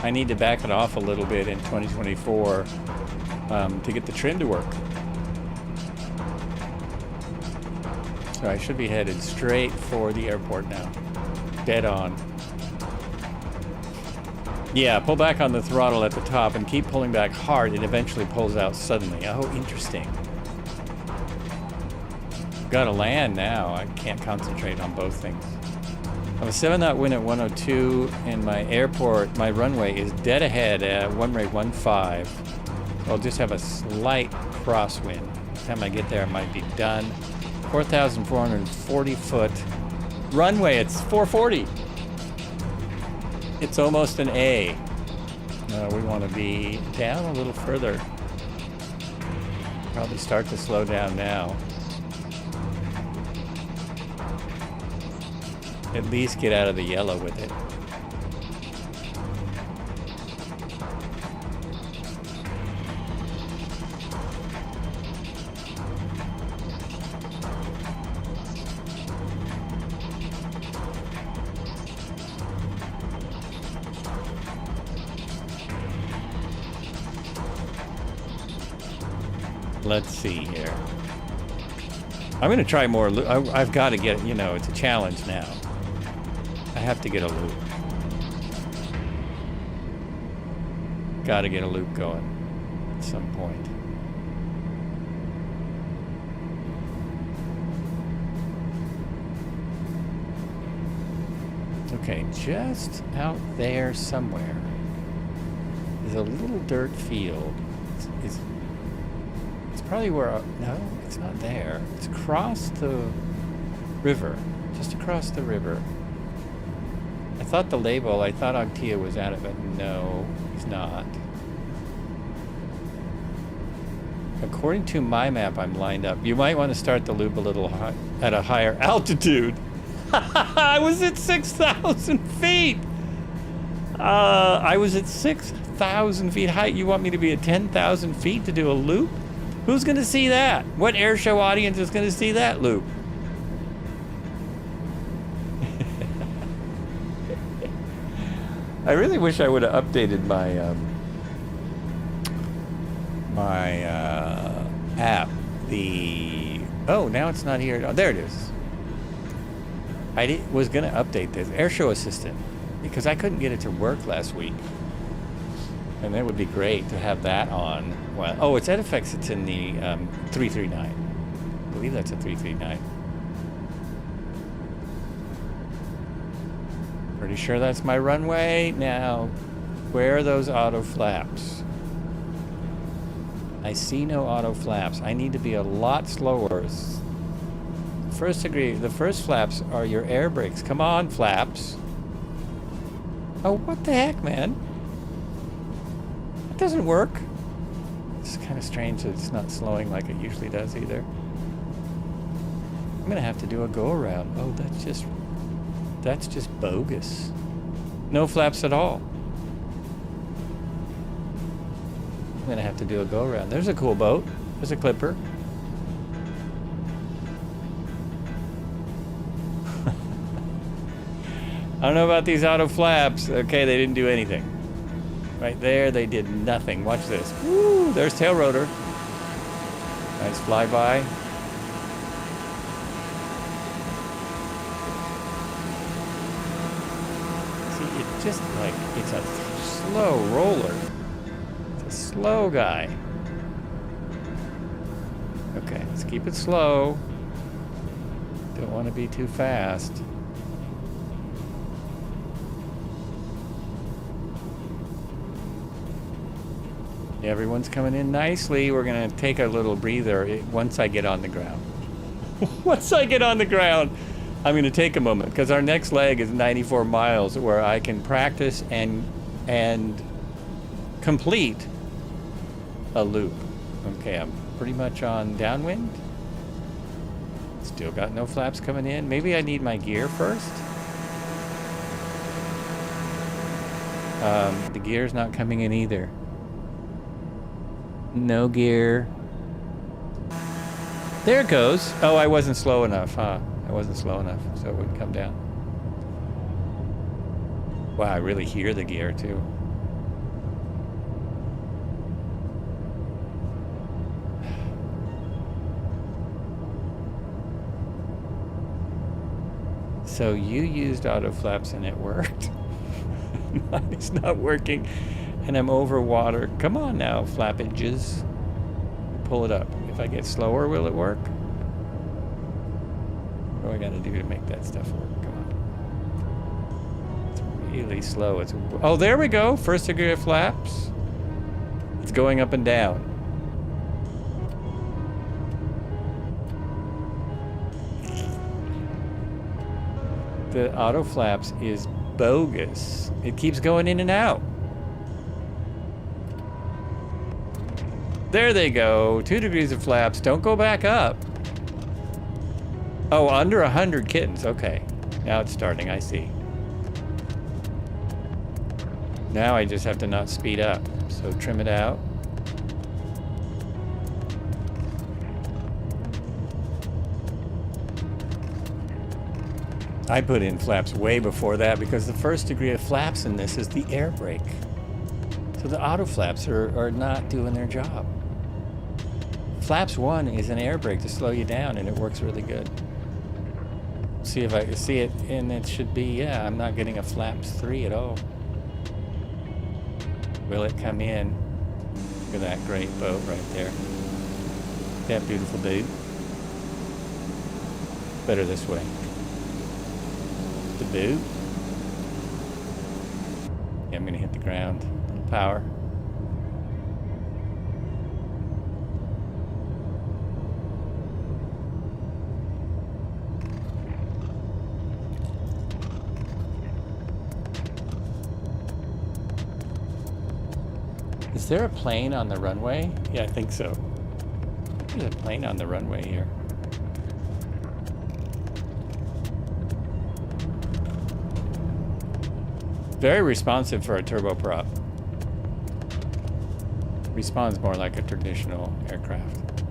I need to back it off a little bit in 2024 to get the trim to work. So I should be headed straight for the airport now. Dead on. Yeah, pull back on the throttle at the top and keep pulling back hard. It eventually pulls out suddenly. Oh, interesting. Gotta land now. I can't concentrate on both things. I have a 7-knot wind at 102, and my airport, my runway is dead ahead at runway 15. I'll just have a slight crosswind. By the time I get there, I might be done. 4,440 foot runway. It's 440. It's almost an A. We want to be down a little further. Probably start to slow down now. At least get out of the yellow with it. Let's see here. I'm going to try more. I've got to get, you know, it's a challenge now. I have to get a loop. Got to get a loop going at some point. Okay, just out there somewhere is a little dirt field. It's probably where, no, it's not there. It's across the river, just across the river. I thought the label, I thought Octia was at it, but no, he's not. According to my map, I'm lined up. You might want to start the loop a little high, at a higher altitude. I was at 6,000 feet. I was at 6,000 feet height. You want me to be at 10,000 feet to do a loop? Who's going to see that? What air show audience is going to see that loop? I really wish I would have updated my app. Oh, now it's not here. Oh, there it is. I was going to update this Airshow Assistant because I couldn't get it to work last week. And that would be great to have that on. Well, oh, it's ZFX. It's in the 339. I believe that's a 339. Pretty sure that's my runway. Now, where are those auto flaps? I see no auto flaps. I need to be a lot slower. First degree, the first flaps are your air brakes. Come on, flaps. Oh, what the heck, man? That doesn't work. It's kind of strange that it's not slowing like it usually does either. I'm gonna have to do a go around. Oh, that's just bogus. No flaps at all. I'm gonna have to do a go around. There's a cool boat. There's a clipper. I don't know about these auto flaps. Okay, they didn't do anything. Right there, they did nothing. Watch this. Woo, there's tail rotor. Nice flyby. See, it's just like, it's a slow roller. It's a slow guy. Okay, let's keep it slow. Don't want to be too fast. Everyone's coming in nicely. We're gonna take a little breather once I get on the ground. Once I get on the ground, I'm gonna take a moment because our next leg is 94 miles where I can practice and complete a loop. Okay, I'm pretty much on downwind. Still got no flaps coming in. Maybe I need my gear first. The gear's not coming in either. No gear. There it goes. Oh, I wasn't slow enough, huh? I wasn't slow enough, so it wouldn't come down. Wow, I really hear the gear too. So you used auto flaps and it worked. Mine is not working. And I'm over water. Come on now, flappages. Pull it up. If I get slower, will it work? What do I gotta do to make that stuff work? Come on. It's really slow. Oh, there we go. First degree of flaps. It's going up and down. The auto flaps is bogus. It keeps going in and out. There they go. 2 degrees of flaps. Don't go back up. Oh, under 100 kittens. Okay. Now it's starting. I see. Now I just have to not speed up. So trim it out. I put in flaps way before that because the first degree of flaps in this is the air brake. So the auto flaps are not doing their job. Flaps 1 is an air brake to slow you down, and it works really good. See if I can see it, and it should be, yeah, I'm not getting a flaps 3 at all. Will it come in? Look at that great boat right there. That beautiful boat. Better this way. The boot. Yeah, I'm gonna hit the ground. A little power. Is there a plane on the runway? Yeah, I think so. There's a plane on the runway here. Very responsive for a turboprop. Responds more like a traditional aircraft.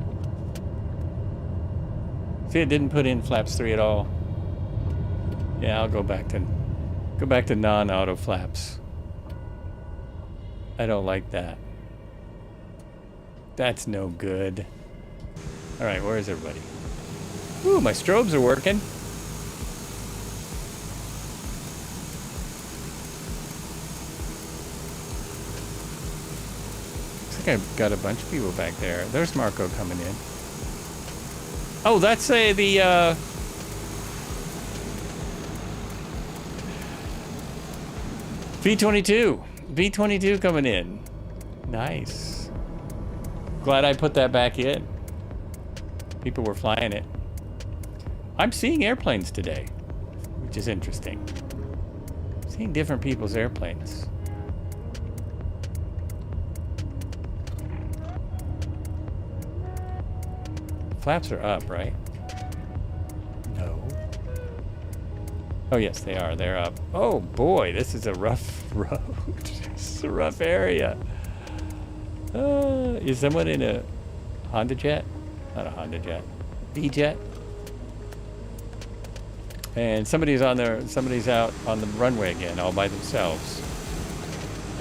See, it didn't put in flaps 3 at all. Yeah, I'll go back to non-auto flaps. I don't like that. That's no good. All right, where is everybody? Ooh, my strobes are working. think I've got a bunch of people back there. There's Marco coming in. Oh, that's the V22. V22 coming in. Nice. Glad I put that back in. People were flying it. I'm seeing airplanes today, which is interesting. Seeing different people's airplanes. Flaps are up, right? No. Oh, yes, they are. They're up. Oh, boy, this is a rough road. This is a rough area. Is someone in a Honda Jet? Not a Honda Jet. V-Jet? And somebody's out on the runway again, all by themselves.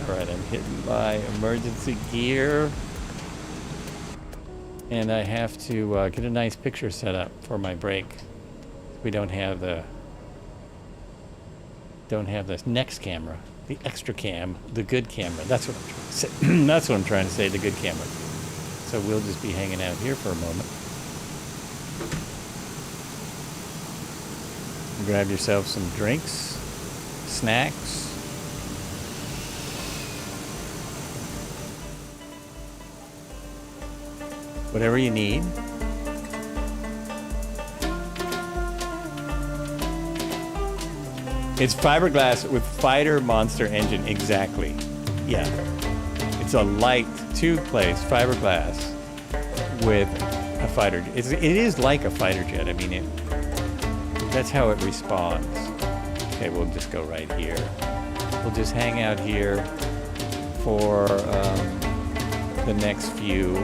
All right, I'm hitting my emergency gear. And I have to get a nice picture set up for my break. We don't have this next camera, the extra cam, the good camera. That's what I'm trying to say. That's what I'm trying to say, the good camera. So we'll just be hanging out here for a moment. Grab yourself some drinks, snacks. Whatever you need. It's fiberglass with fighter monster engine, exactly. Yeah. It's a light two-place fiberglass with a fighter. It is like a fighter jet. I mean, that's how it responds. Okay, we'll just go right here. We'll just hang out here for the next few.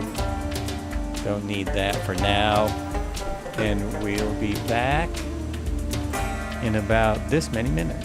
Don't need that for now. And we'll be back in about this many minutes.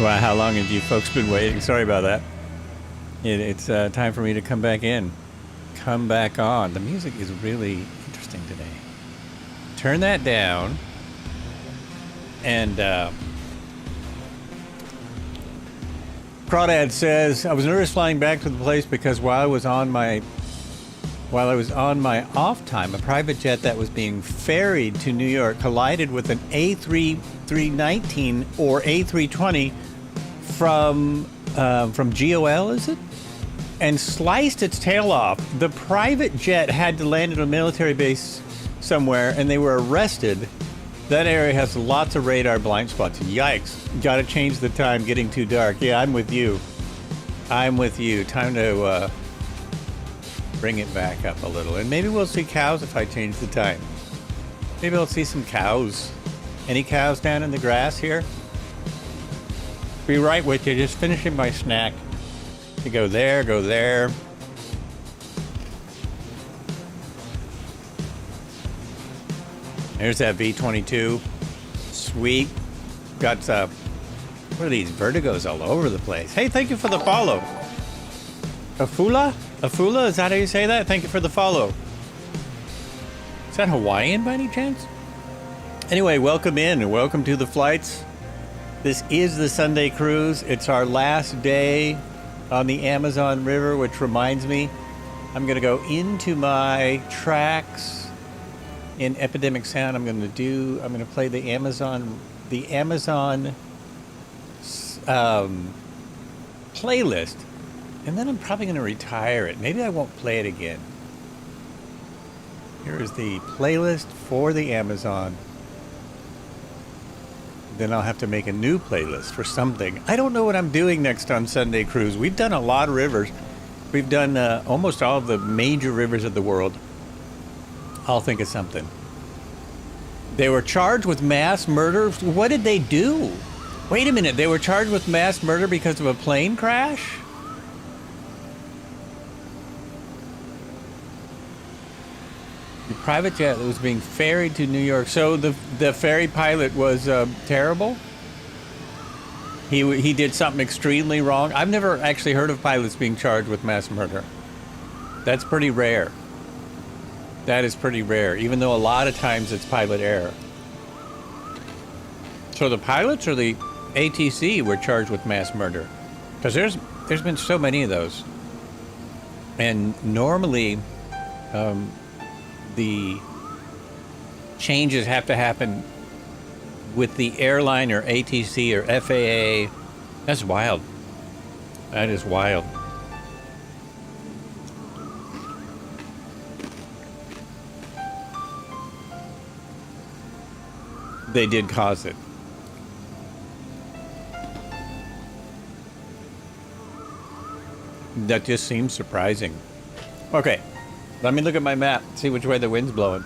Wow, how long have you folks been waiting? Sorry about that. It's time for me to come back in. Come back on. The music is really interesting today. Turn that down. And Crawdad says, I was nervous flying back to the place because while I was on my off time, a private jet that was being ferried to New York collided with an A319 or A320 from GOL, is it? And sliced its tail off. The private jet had to land at a military base somewhere, and they were arrested. That area has lots of radar blind spots. Yikes. Got to change the time, getting too dark. Yeah, I'm with you. I'm with you. Time to bring it back up a little. And maybe we'll see cows if I change the time. Maybe I'll see some cows. Any cows down in the grass here? Be right with you. Just finishing my snack. You go there, go there. There's that V22. Sweet. Got what are these Vertigos all over the place? Hey, thank you for the follow. Afula? Afula, is that how you say that? Thank you for the follow. Is that Hawaiian by any chance? Anyway, welcome in and welcome to the flights. This is the Sunday cruise. It's our last day on the Amazon River, which reminds me, I'm going to go into my tracks in Epidemic Sound. I'm going to play the Amazon playlist, and then I'm probably going to retire it. Maybe I won't play it again. Here is the playlist for the Amazon. Then I'll have to make a new playlist for something. I don't know what I'm doing next on Sunday Cruise. We've done a lot of rivers. We've done almost all of the major rivers of the world. I'll think of something. They were charged with mass murder. What did they do? Wait a minute. They were charged with mass murder because of a plane crash? The private jet that was being ferried to New York. So the ferry pilot was terrible? He did something extremely wrong? I've never actually heard of pilots being charged with mass murder. That's pretty rare. That is pretty rare, even though a lot of times it's pilot error. So the pilots or the ATC were charged with mass murder? Because there's been so many of those. And normally, the changes have to happen with the airline or ATC or FAA. That's wild. That is wild. They did cause it. That just seems surprising. Okay, let me look at my map, see which way the wind's blowing.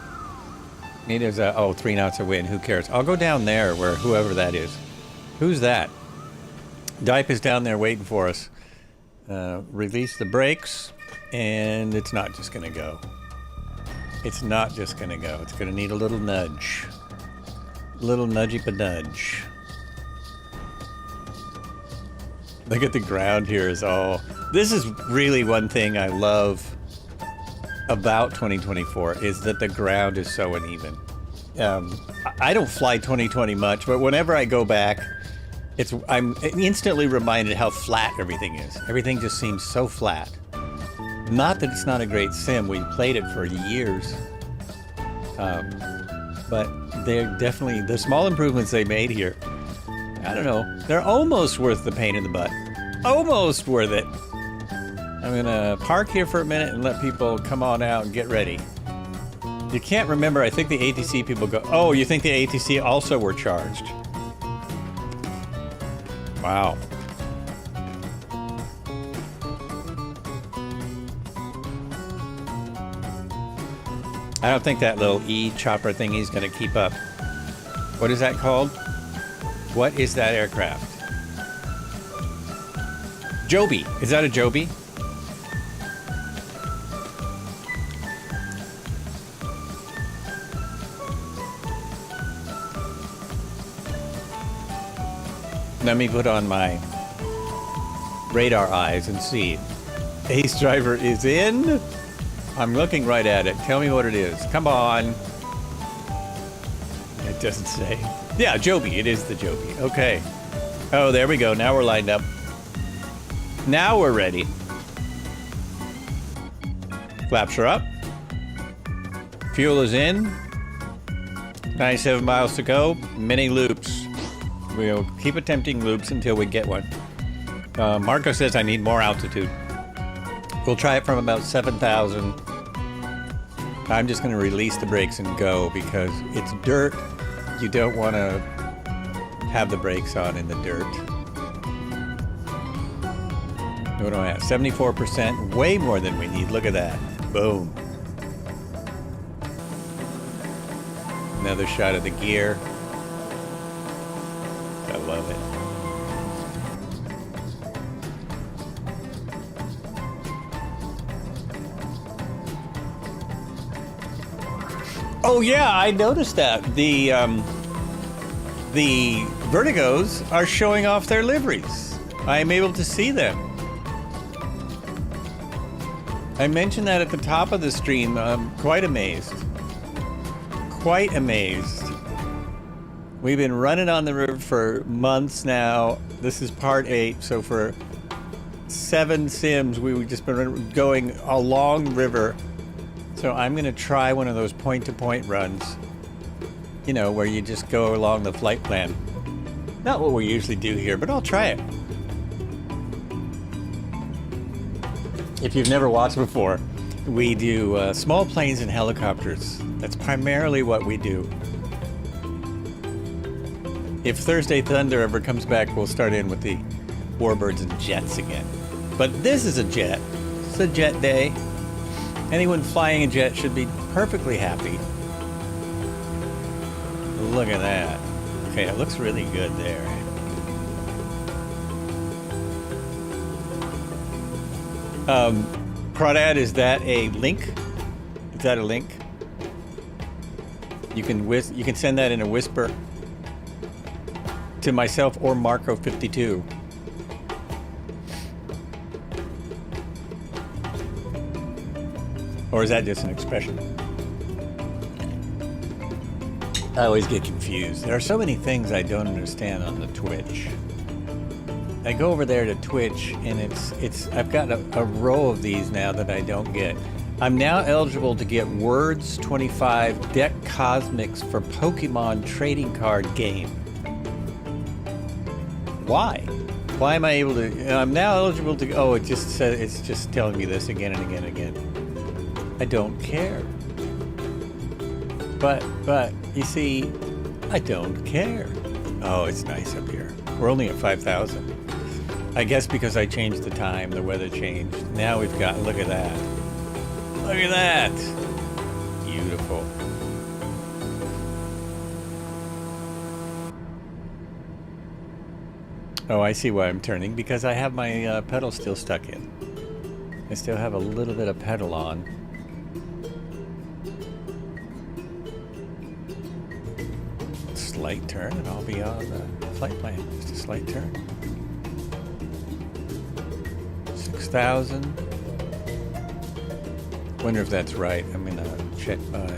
It is 3 knots of wind. Who cares? I'll go down there where whoever that is. Who's that? Dipe is down there waiting for us. Release the brakes, and it's not just gonna go. It's not just gonna go. It's gonna need a little nudge. Little nudgy-pa-nudge. Look at the ground here is all... This is really one thing I love about 2024 is that the ground is so uneven. I don't fly 2020 much, but whenever I go back, I'm instantly reminded how flat everything is. Everything just seems so flat. Not that it's not a great sim. We played it for years. But they're definitely, the small improvements they made here, I don't know, they're almost worth the pain in the butt. Almost worth it. I'm gonna park here for a minute and let people come on out and get ready. You can't remember, I think the ATC people go, oh, you think the ATC also were charged? Wow. I don't think that little E-chopper thingy is going to keep up. What is that called? What is that aircraft? Joby. Is that a Joby? Let me put on my radar eyes and see. Ace driver is in. I'm looking right at it. Tell me what it is. Come on. It doesn't say. Yeah, Joby. It is the Joby. Okay. Oh, there we go. Now we're lined up. Now we're ready. Flaps are up. Fuel is in. 97 miles to go. Many loops. We'll keep attempting loops until we get one. Marco says I need more altitude. We'll try it from about 7,000. I'm just going to release the brakes and go because it's dirt. You don't want to have the brakes on in the dirt. What do I have? 74%. Way more than we need. Look at that. Boom. Another shot of the gear. I love it. Oh yeah, I noticed that. The Vertigos are showing off their liveries. I am able to see them. I mentioned that at the top of the stream. I'm quite amazed. Quite amazed. We've been running on the river for months now. This is part 8, so for 7 sims, we've just been going along the river. So I'm going to try one of those point-to-point runs. You know, where you just go along the flight plan. Not what we usually do here, but I'll try it. If you've never watched before, we do small planes and helicopters. That's primarily what we do. If Thursday Thunder ever comes back, we'll start in with the Warbirds and jets again. But this is a jet. It's a jet day. Anyone flying a jet should be perfectly happy. Look at that. Okay, it looks really good there. Crawdad, is that a link? Is that a link? You can send that in a whisper to myself or Marco52. Or is that just an expression? I always get confused. There are so many things I don't understand on the Twitch. I go over there to Twitch and I've got a row of these now that I don't get. I'm now eligible to get Words 25 Deck Cosmics for Pokemon trading card game. Why? Why am I able to? I'm now eligible to. Oh, it just says it's just telling me this again and again and again. I don't care. But you see, I don't care. Oh, it's nice up here. We're only at 5,000. I guess because I changed the time, the weather changed. Now we've got. Look at that. Look at that. Beautiful. Oh, I see why I'm turning, because I have my pedal still stuck in. I still have a little bit of pedal on. Slight turn and I'll be on the flight plan. Just a slight turn. 6,000. Wonder if that's right. I'm gonna check my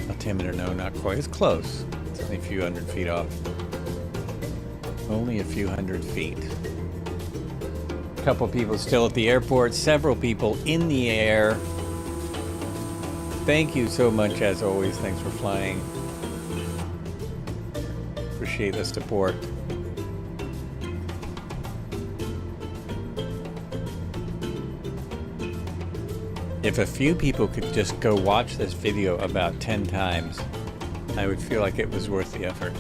altimeter. No, not quite. It's close. It's only a few hundred feet off. Only a few hundred feet. A couple people still at the airport, several people in the air. Thank you so much, as always. Thanks for flying. Appreciate the support. If a few people could just go watch this video about 10 times, I would feel like it was worth the effort.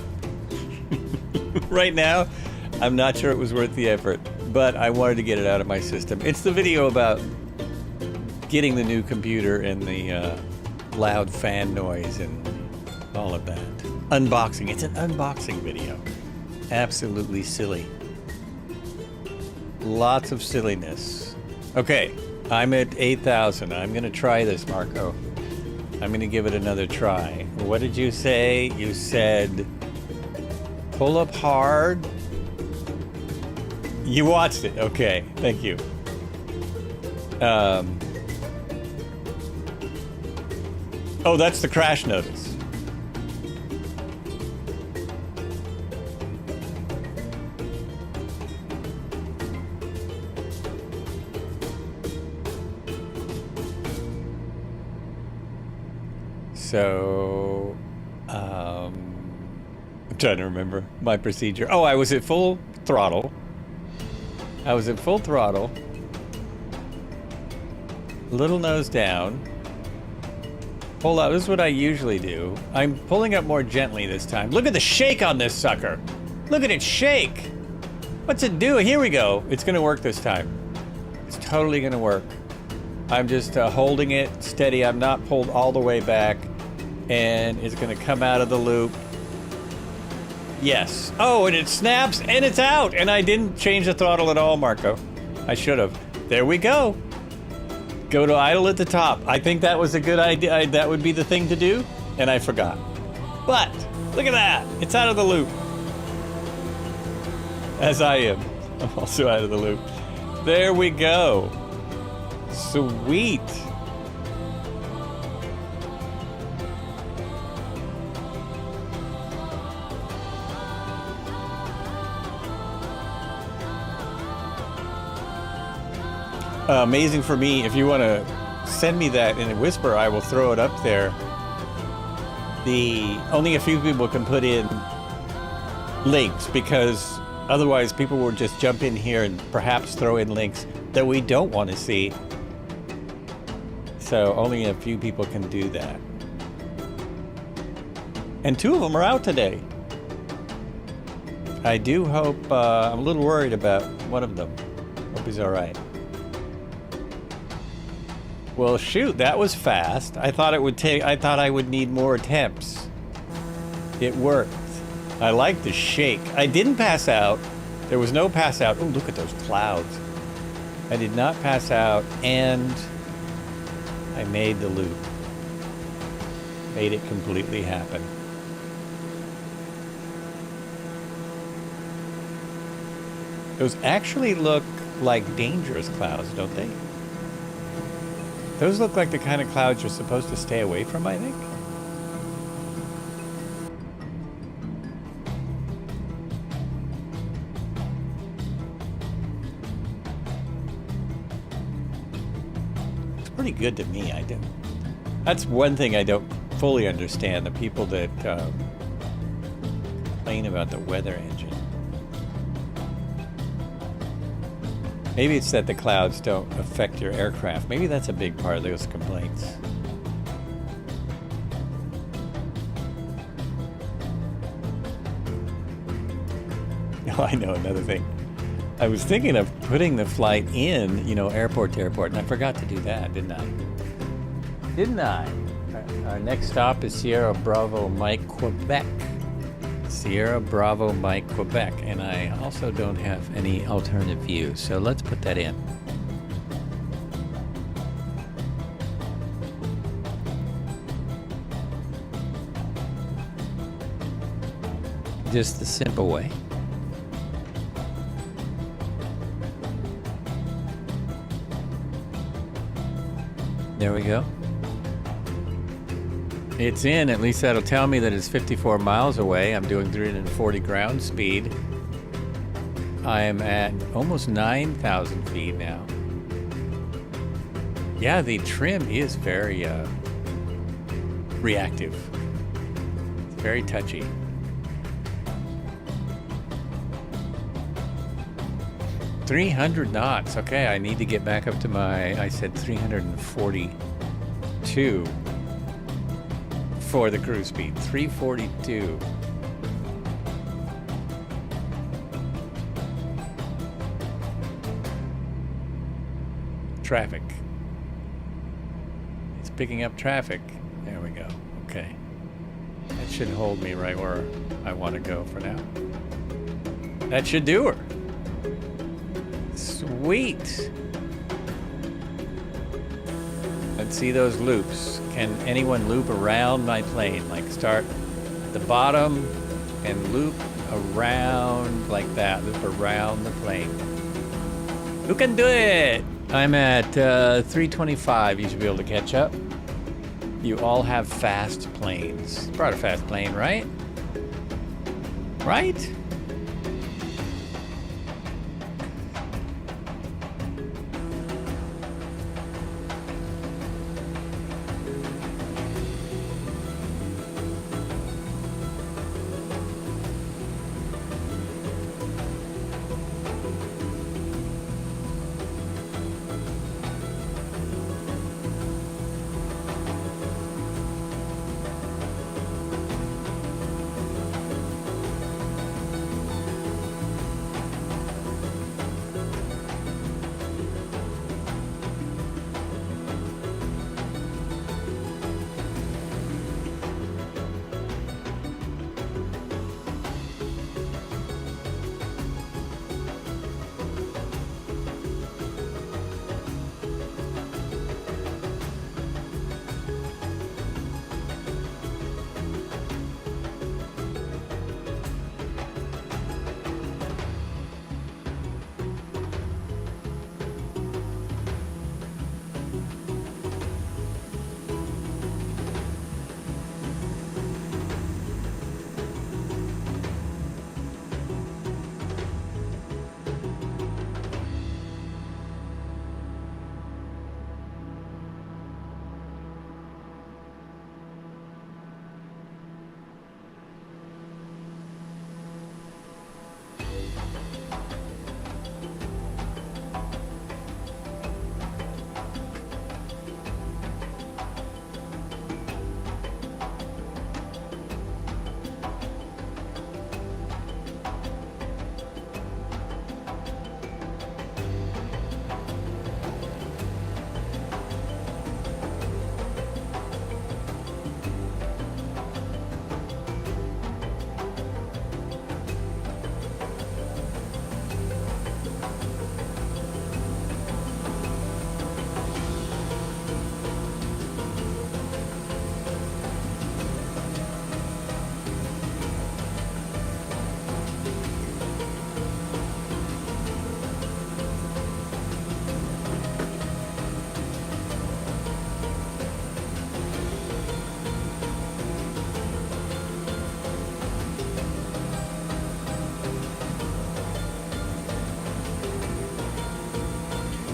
Right now, I'm not sure it was worth the effort, but I wanted to get it out of my system. It's the video about getting the new computer and the loud fan noise and all of that. Unboxing. It's an unboxing video. Absolutely silly. Lots of silliness. Okay, I'm at 8,000. I'm going to try this, Marco. I'm going to give it another try. What did you say? You said pull up hard You watched it. Okay, thank you. Oh, that's the crash notice. So, I'm trying to remember my procedure. Oh, I was at full throttle. Little nose down. Pull out. This is what I usually do. I'm pulling up more gently this time. Look at the shake on this sucker. Look at it shake. What's it do? Here we go. It's going to work this time. It's totally going to work. I'm just holding it steady. I'm not pulled all the way back. And it's going to come out of the loop. Yes. Oh, and it snaps and it's out. And I didn't change the throttle at all, Marco. I should have. There we go. Go to idle at the top. I think that was a good idea. That would be the thing to do. And I forgot. But look at that. It's out of the loop. As I am. I'm also out of the loop. There we go. Sweet. Amazing for me. If you want to send me that in a whisper, I will throw it up there. Only a few people can put in links because otherwise people will just jump in here and perhaps throw in links that we don't want to see. So only a few people can do that. And 2 of them are out today. I do hope, I'm a little worried about one of them. Hope he's all right. Well, shoot, that was fast. I thought I would need more attempts. It worked. I like the shake. I didn't pass out. There was no pass out. Oh, look at those clouds. I did not pass out, and I made the loop. Made it completely happen. Those actually look like dangerous clouds, don't they? Those look like the kind of clouds you're supposed to stay away from, I think. It's pretty good to me. That's one thing I don't fully understand, the people that complain about the weather engine. Maybe it's that the clouds don't affect your aircraft. Maybe that's a big part of those complaints. Oh, I know another thing. I was thinking of putting the flight in, airport to airport, and I forgot to do that, didn't I? Our next stop is Sierra Bravo Mike, Quebec. Sierra Bravo Mike, Quebec, and I also don't have any alternative view, so let's put that in. Just the simple way. There we go. It's in, at least that'll tell me that it's 54 miles away. I'm doing 340 ground speed. I am at almost 9,000 feet now. Yeah, the trim is very reactive. It's very touchy. $300 knots. Okay, I need to get back up to I said 342. For the cruise speed, 342. Traffic. It's picking up traffic. There we go. Okay. That should hold me right where I want to go for now. That should do her. Sweet. Let's see those loops. Can anyone loop around my plane? Like start at the bottom and loop around like that. Loop around the plane. Who can do it? I'm at 325. You should be able to catch up. You all have fast planes. Brought a fast plane, right? Right?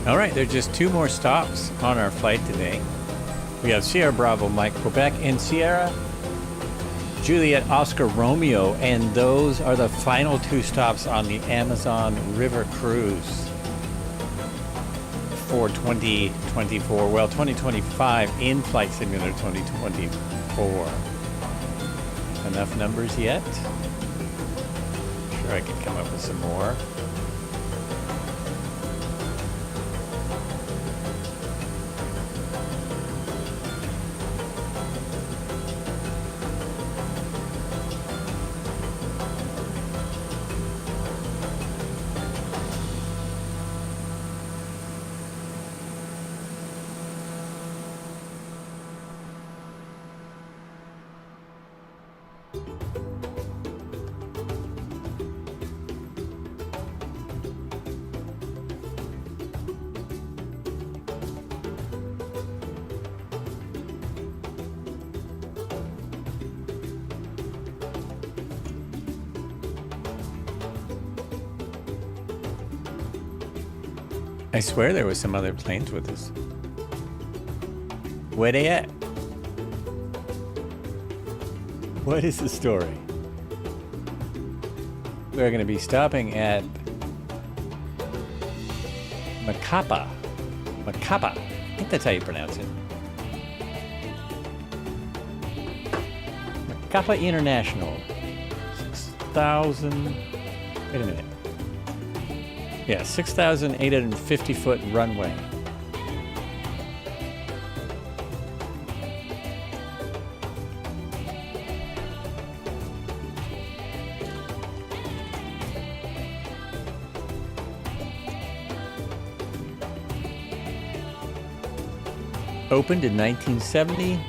All right, there are just 2 more stops on our flight today. We have Sierra Bravo Mike Quebec and Sierra Juliet Oscar Romeo, and those are the final 2 stops on the Amazon River Cruise for 2024. Well, 2025 in Flight Simulator 2024. Enough numbers yet? Sure, I could come up with some more. I swear there was some other planes with us. Where they at? What is the story? We're going to be stopping at Macapa. Macapa. I think that's how you pronounce it. Macapa International. 6,000... Wait a minute. Yeah, 6,850 foot runway. Opened in 1970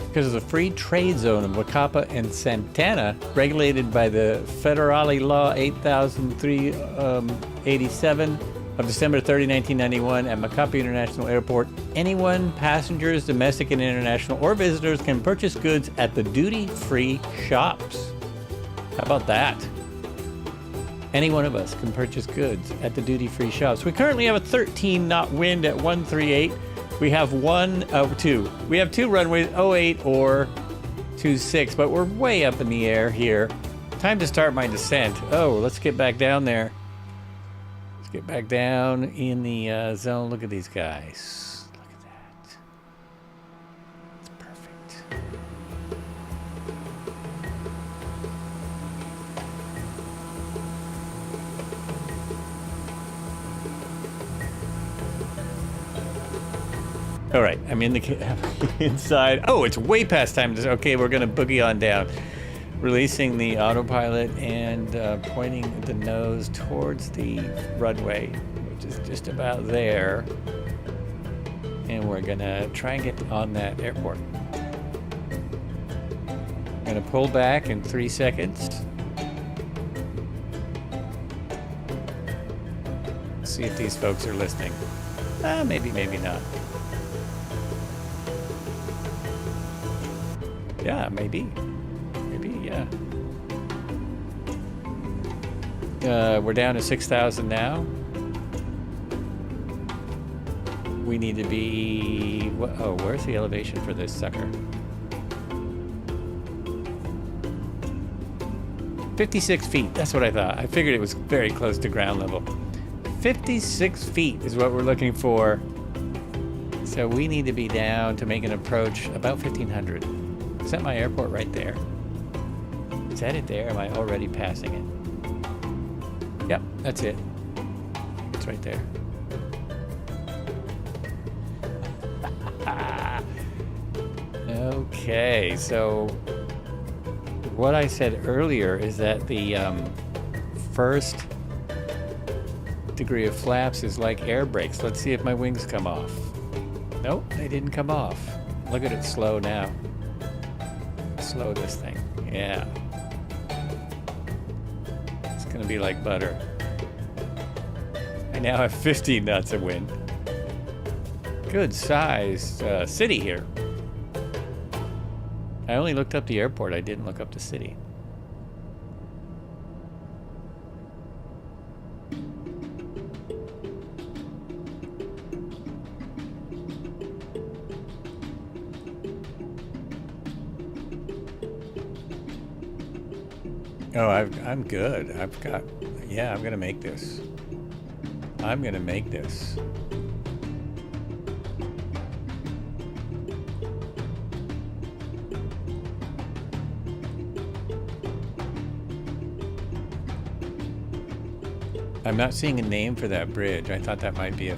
because of the free trade zone of Macapa and Santana, regulated by the Federale Law 8003-87 of December 30, 1991 at Macapá International Airport. Anyone, passengers, domestic and international, or visitors can purchase goods at the duty-free shops. How about that? Any one of us can purchase goods at the duty-free shops. We currently have a 13-knot wind at 138. We have We have two runways, 08 or 26, but we're way up in the air here. Time to start my descent. Oh, let's get back down there. Let's get back down in the zone. Look at these guys. Look at that. It's perfect. All right, I'm in the inside. Oh, it's way past time. Okay, we're gonna boogie on down. Releasing the autopilot and pointing the nose towards the runway, which is just about there. And we're gonna try and get on that airport. I'm gonna pull back in 3 seconds. See if these folks are listening. Maybe, maybe not. Yeah, maybe. Yeah. We're down to 6,000 now. We need to be... Oh, where's the elevation for this sucker? 56 feet. That's what I thought. I figured it was very close to ground level. 56 feet is what we're looking for. So we need to be down to make an approach about 1,500. Is that the airport right there? Is that it there? Am I already passing it? Yep, that's it. It's right there. Okay, so what I said earlier is that the first degree of flaps is like air brakes. Let's see if my wings come off. Nope, they didn't come off. Look at it slow now. Slow this thing. Yeah. It's gonna be like butter. I now have 15 knots of wind. Good sized city here. I only looked up the airport. I didn't look up the city. Oh, I'm good. I've got, yeah, I'm gonna make this. I'm gonna make this. I'm not seeing a name for that bridge. I thought that might be a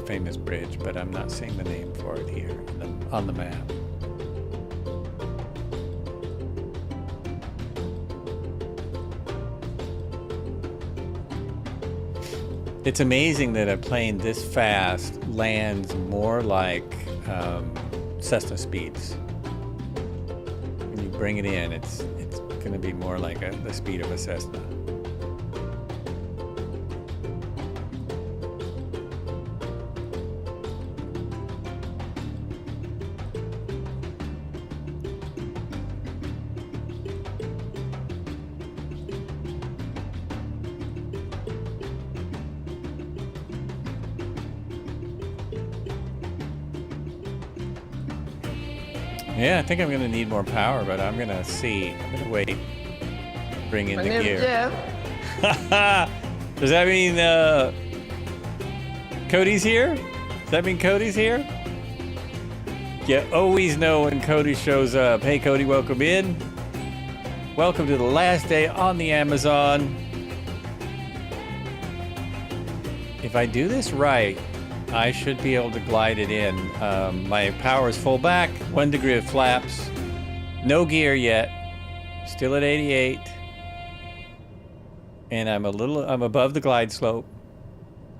famous bridge, but I'm not seeing the name for it here on the map. It's amazing that a plane this fast lands more like Cessna speeds. When you bring it in, it's going to be more like the speed of a Cessna. Yeah, I think I'm going to need more power, but I'm going to see. I'm going to wait. Bring in the gear. Does that mean Cody's here? Does that mean Cody's here? You always know when Cody shows up. Hey, Cody, welcome in. Welcome to the last day on the Amazon. If I do this right, I should be able to glide it in. My power is full back, 1 degree of flaps, no gear yet, still at 88, and I'm above the glide slope.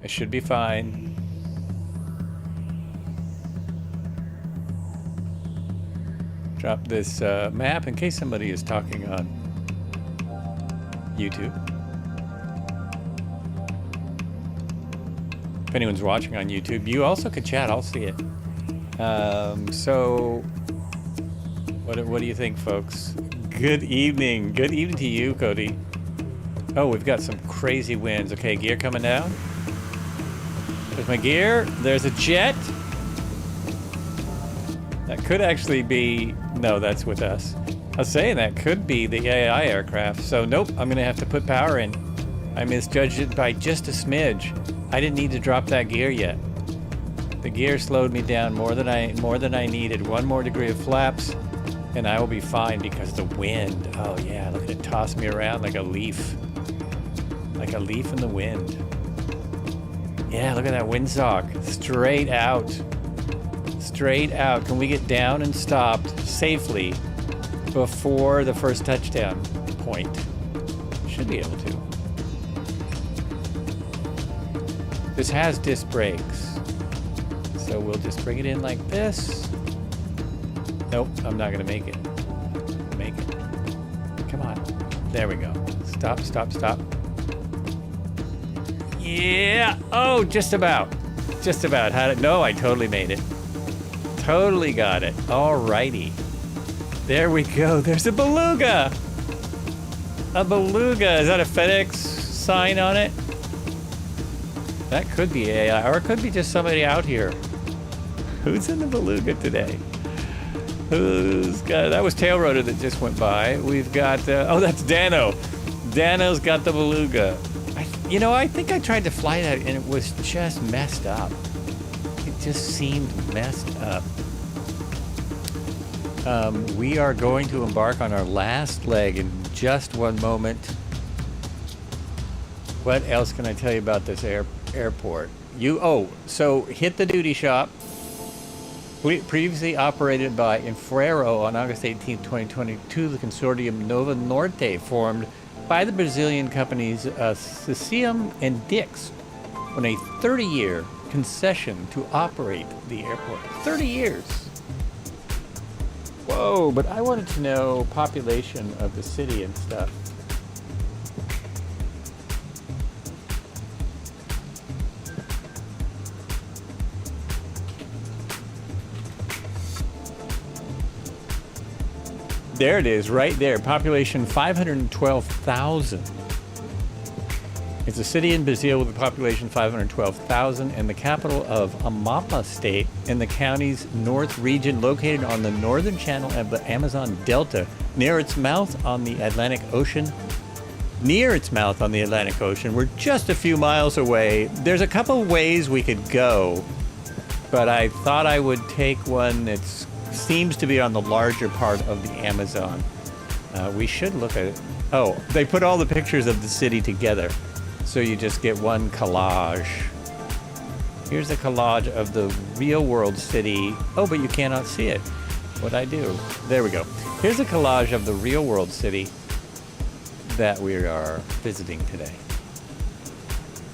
I should be fine. Drop this map in case somebody is talking on YouTube. If anyone's watching on YouTube, you also could chat. I'll see it. So, what do you think, folks? Good evening. Good evening to you, Cody. Oh, we've got some crazy winds. Okay, gear coming down. There's my gear. There's a jet. That could actually be... No, that's with us. I was saying that could be the AI aircraft. So, nope, I'm going to have to put power in. I misjudged it by just a smidge. I didn't need to drop that gear yet. The gear slowed me down more than I needed. One more degree of flaps, and I will be fine because the wind. Oh, yeah, look at it toss me around like a leaf. Like a leaf in the wind. Yeah, look at that windsock. Straight out. Straight out. Can we get down and stopped safely before the first touchdown point? Should be able to. This has disc brakes. So we'll just bring it in like this. Nope, I'm not gonna make it. Make it. Come on. There we go. Stop, stop, stop. Yeah! Oh, just about. Just about. Had it. No, I totally made it. Totally got it. Alrighty. There we go. There's a beluga! A beluga. Is that a FedEx sign on it? That could be AI, or it could be just somebody out here. Who's in the beluga today? Who's got... That was Tail Rotor that just went by. We've got... oh, that's Dano. Dano's got the beluga. I think I tried to fly that and it was just messed up. It just seemed messed up. We are going to embark on our last leg in just one moment. What else can I tell you about this airport? So hit the duty shop. Previously operated by Infrero on August 18, 2022, the consortium Nova Norte formed by the Brazilian companies CCM and Dix on a 30-year concession to operate the airport. 30 years. Whoa, but I wanted to know population of the city and stuff. There it is, right there. Population 512,000. It's a city in Brazil with a population 512,000 and the capital of Amapá State in the county's north region, located on the northern channel of the Amazon Delta, near its mouth on the Atlantic Ocean. Near its mouth on the Atlantic Ocean. We're just a few miles away. There's a couple ways we could go, but I thought I would take one that's seems to be on the larger part of the Amazon. We should look at it. Oh, they put all the pictures of the city together, so you just get one collage. Here's a collage of the real world city. Oh, but you cannot see it. What'd I do? There we go. Here's a collage of the real world city that we are visiting today.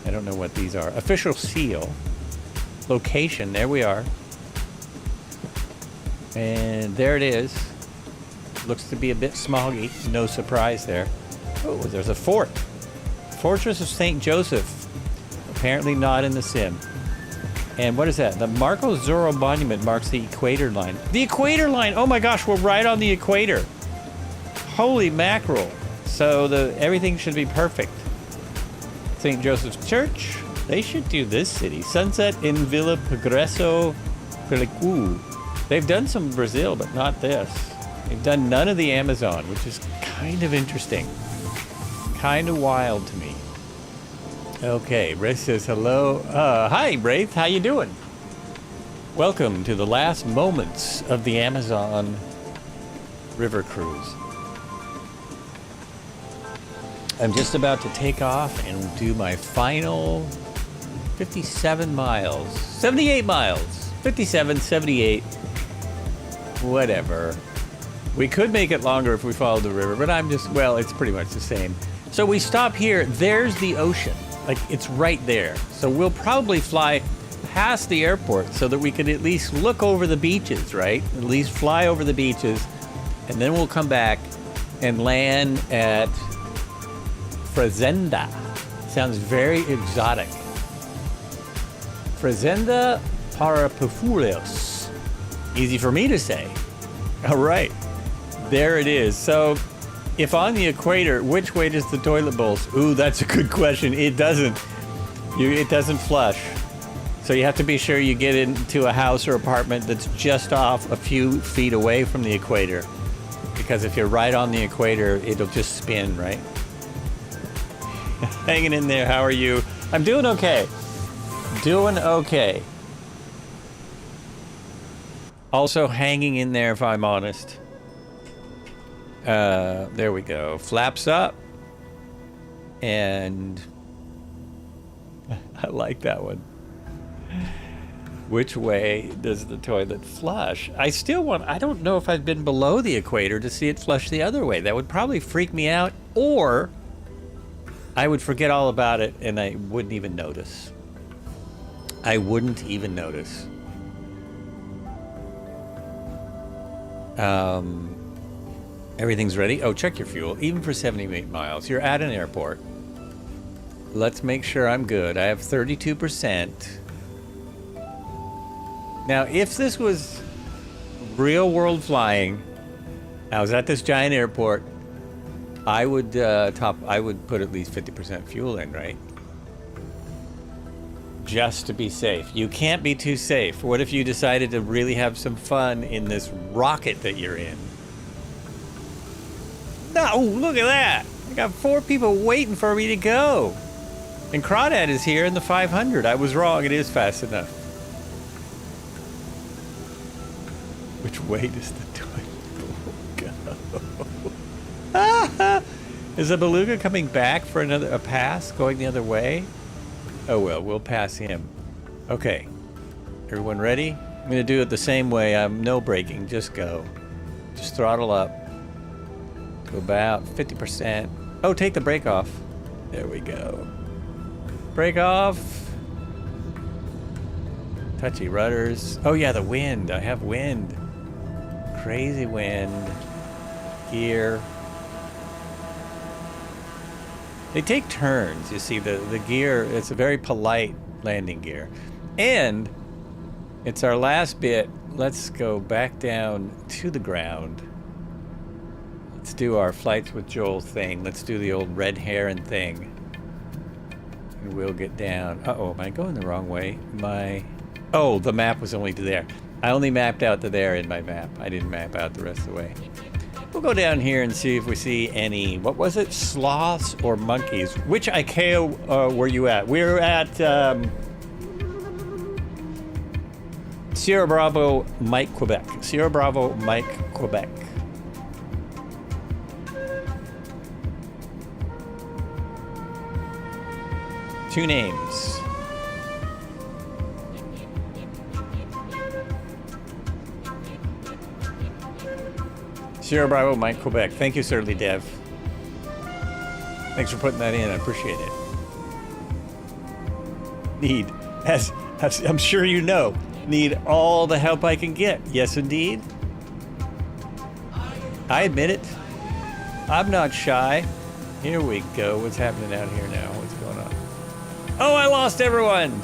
I don't know what these are. Official seal. Location, there we are. And there it is. Looks to be a bit smoggy. No surprise there. Oh, there's a fort. Fortress of St. Joseph. Apparently not in the sim. And what is that? The Marco Zoro Monument marks the equator line. The equator line! Oh my gosh, we're right on the equator. Holy mackerel. So everything should be perfect. St. Joseph's Church. They should do this city. Sunset in Villa Progresso Pelicu. They've done some Brazil, but not this. They've done none of the Amazon, which is kind of interesting. Kind of wild to me. Okay, Braith says hello. Hi, Braith. How you doing? Welcome to the last moments of the Amazon River Cruise. I'm just about to take off and do my final 57 miles. 78 miles. 57, 78. Whatever. We could make it longer if we followed the river, but it's pretty much the same. So we stop here. There's the ocean. Like, it's right there. So we'll probably fly past the airport so that we can at least look over the beaches, right? At least fly over the beaches. And then we'll come back and land at Fazenda. Sounds very exotic. Fresenda Parapufulios. Easy for me to say. All right, there it is. So if on the equator, which way does the toilet bowl? Ooh, that's a good question. It doesn't. It doesn't flush. So you have to be sure you get into a house or apartment that's just off a few feet away from the equator. Because if you're right on the equator, it'll just spin, right? Hanging in there, how are you? I'm doing okay. Doing okay. Also hanging in there, if I'm honest. There we go. Flaps up. And I like that one. Which way does the toilet flush? I don't know if I've been below the equator to see it flush the other way. That would probably freak me out, or I would forget all about it and I wouldn't even notice. I wouldn't even notice. Everything's ready. Oh, check your fuel. Even for 78 miles. You're at an airport. Let's make sure I'm good. I have 32%. Now, if this was real world flying, I was at this giant airport, I would put at least 50% fuel in, right? Just to be safe. You can't be too safe. What if you decided to really have some fun in this rocket that you're in? No, look at that. I got 4 people waiting for me to go. And Crawdad is here in the 500. I was wrong. It is fast enough. Which way does the toilet go? Is the beluga coming back for a pass, going the other way? Oh well, we'll pass him. Okay, everyone ready? I'm gonna do it the same way. I'm no braking, just go. Just throttle up. Go about 50%. Oh, take the brake off. There we go. Brake off. Touchy rudders. Oh yeah, the wind. I have wind. Crazy wind. Gear. They take turns. You see, the gear, it's a very polite landing gear. And it's our last bit. Let's go back down to the ground. Let's do our Flights with Joel thing. Let's do the old red heron thing. And we'll get down. Uh-oh, am I going the wrong way? Oh, the map was only to there. I only mapped out to there in my map. I didn't map out the rest of the way. We'll go down here and see if we see any, what was it? Sloths or monkeys? Which ICAO were you at? We're at Sierra Bravo, Mike, Quebec. Sierra Bravo, Mike, Quebec. Two names. Sierra Bravo, Mike, Quebec. Thank you, Surly Dev. Thanks for putting that in. I appreciate it. Need, as I'm sure you know, need all the help I can get. Yes, indeed. I admit it. I'm not shy. Here we go. What's happening out here now? What's going on? Oh, I lost everyone.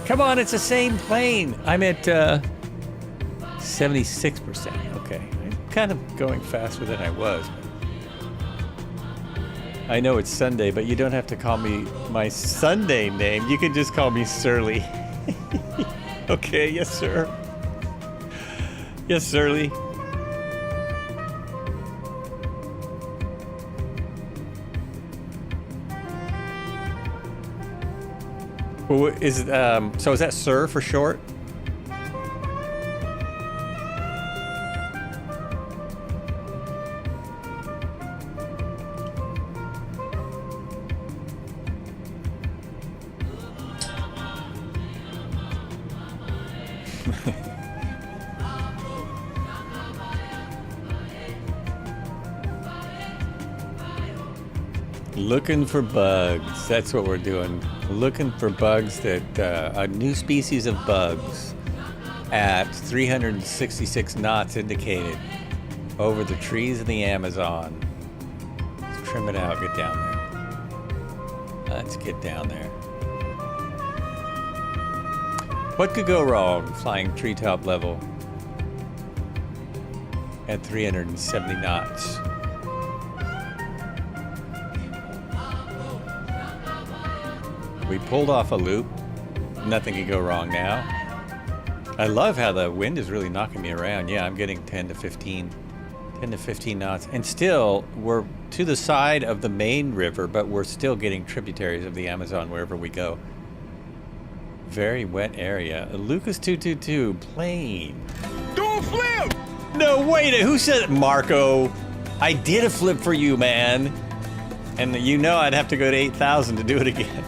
Come on, it's the same plane. I'm at 76%. Okay. Kind of going faster than I was. I know it's Sunday, but you don't have to call me my Sunday name. You can just call me Surly. Okay, yes, sir. Yes, Surly. Well, is it, so is that Sir for short? Looking for bugs. That's what we're doing. Looking for bugs that, a new species of bugs at 366 knots indicated over the trees of the Amazon. Let's trim it out, get down there. Let's get down there. What could go wrong flying treetop level at 370 knots? We pulled off a loop. Nothing can go wrong now. I love how the wind is really knocking me around. Yeah, I'm getting 10 to 15 knots. And still, we're to the side of the main river, but we're still getting tributaries of the Amazon wherever we go. Very wet area. Lucas 222, plane. Do a flip! No, wait, who said it? Marco. I did a flip for you, man. And you know I'd have to go to 8,000 to do it again.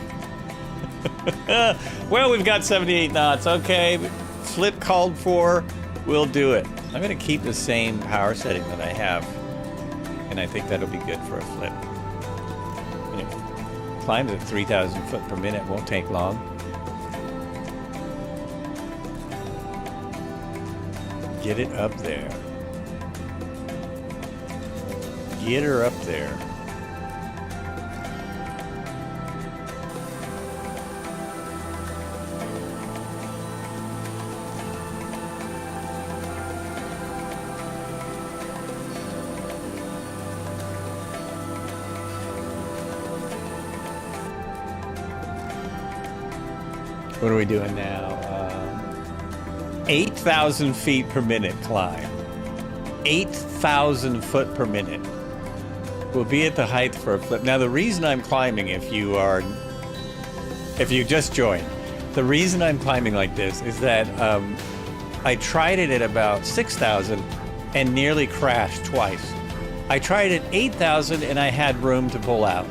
Well, we've got 78 knots. Okay, flip called for. We'll do it. I'm going to keep the same power setting that I have. And I think that'll be good for a flip. And it climbs at 3,000 foot per minute. Won't take long. Get it up there. Get her up there. What are we doing now? 8,000 feet per minute climb. 8,000 foot per minute. We'll be at the height for a flip. Now, the reason I'm climbing, if you just joined, the reason I'm climbing like this is that I tried it at about 6,000 and nearly crashed twice. I tried it at 8,000 and I had room to pull out.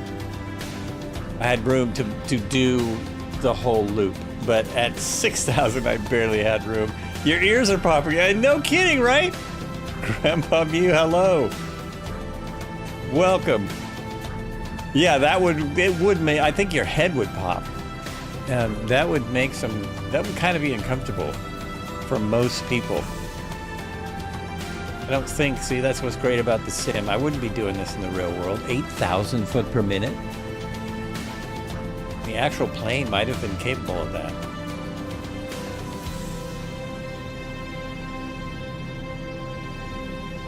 I had room to do the whole loop. But at 6,000, I barely had room. Your ears are popping. No kidding, right? Grandpa Mew, hello. Welcome. Yeah, it would make, I think your head would pop. That would kind of be uncomfortable for most people. I don't think, see, that's what's great about the sim. I wouldn't be doing this in the real world. 8,000 foot per minute. The actual plane might have been capable of that.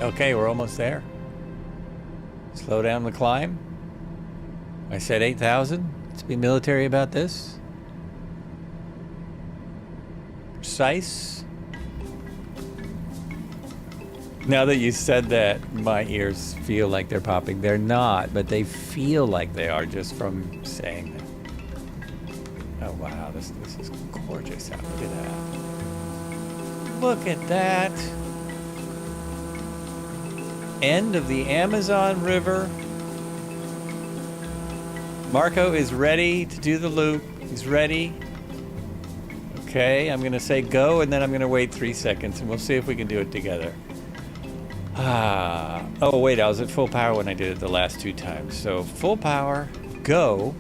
Okay, we're almost there. Slow down the climb. I said 8,000. Let's be military about this. Precise. Now that you said that, my ears feel like they're popping. They're not, but they feel like they are just from saying that. Oh wow, this is gorgeous out. Look at that. Look at that. End of the Amazon River. Marco is ready to do the loop. He's ready. Okay, I'm gonna say go and then I'm gonna wait 3 seconds and we'll see if we can do it together. Oh wait, I was at full power when I did it the last 2 times. So full power, go.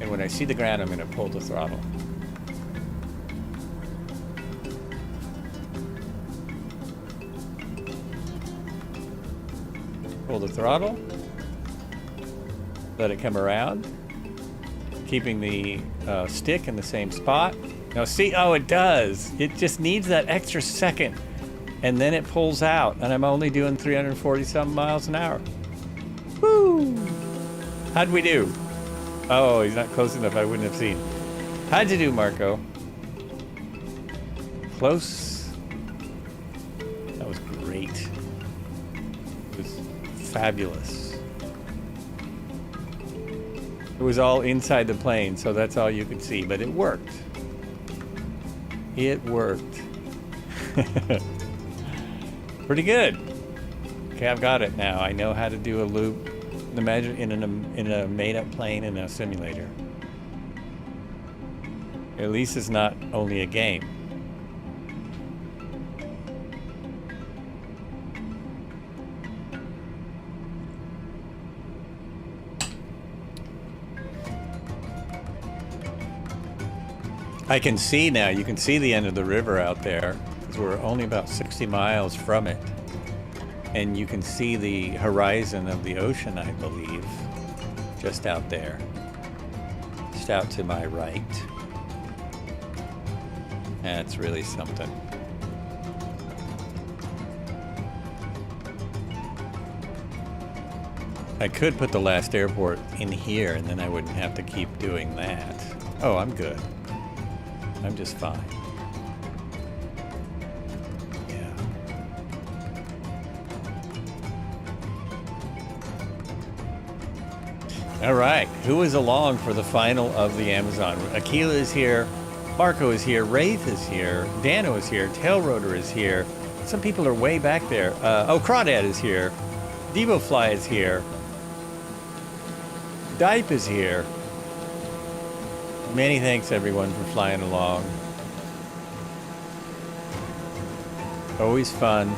When I see the ground, I'm going to pull the throttle. Pull the throttle. Let it come around. Keeping the stick in the same spot. Now see, oh, it does. It just needs that extra second. And then it pulls out. And I'm only doing 340-something miles an hour. Woo! How'd we do? Oh, he's not close enough. I wouldn't have seen. How'd you do, Marco? Close. That was great. It was fabulous. It was all inside the plane, so that's all you could see, but it worked. It worked. Pretty good. Okay, I've got it now. I know how to do a loop. Imagine in a made-up plane in a simulator. At least it's not only a game. I can see now. You can see the end of the river out there because we're only about 60 miles from it. And you can see the horizon of the ocean, I believe, just out there. Just out to my right. That's really something. I could put the last airport in here and then I wouldn't have to keep doing that. Oh, I'm good. I'm just fine. Yeah. All right, who is along for the final of the Amazon? Akila is here, Marco is here, Wraith is here, Dano is here, Tailrotor is here. Some people are way back there. Oh, Crawdad is here. DevoFly is here. Dipe is here. Many thanks everyone for flying along. Always fun.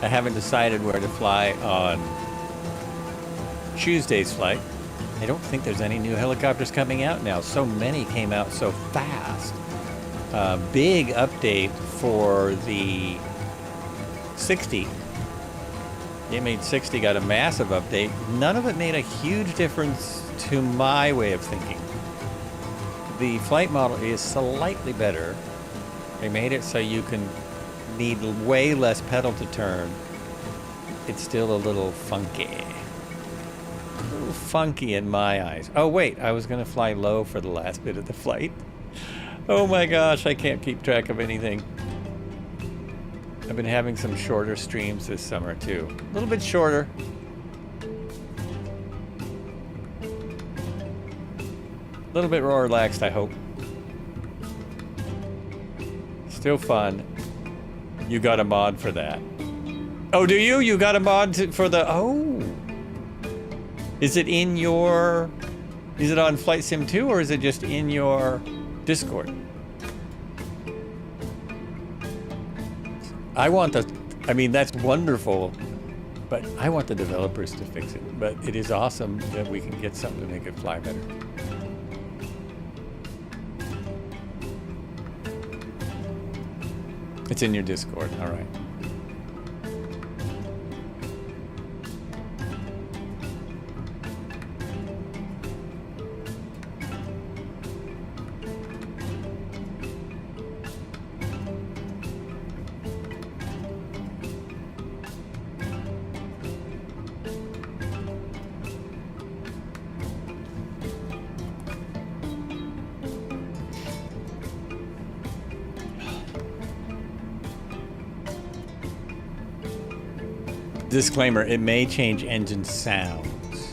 I haven't decided where to fly on Tuesday's flight. I don't think there's any new helicopters coming out now. So many came out so fast. Big update for the 60. The M860 got a massive update. None of it made a huge difference to my way of thinking. The flight model is slightly better. They made it so you can need way less pedal to turn. It's still a little funky. A little funky in my eyes. Oh wait, I was gonna fly low for the last bit of the flight. Oh my gosh, I can't keep track of anything. I've been having some shorter streams this summer too. A little bit shorter. A little bit more relaxed, I hope. Still fun. You got a mod for that. Oh, do you? You got a mod for the... Oh. Is it in your... Is it on Flight Sim 2 or is it just in your Discord? I want the... I mean, that's wonderful, but I want the developers to fix it. But it is awesome that we can get something to make it fly better. It's in your Discord, all right. Disclaimer, it may change engine sounds.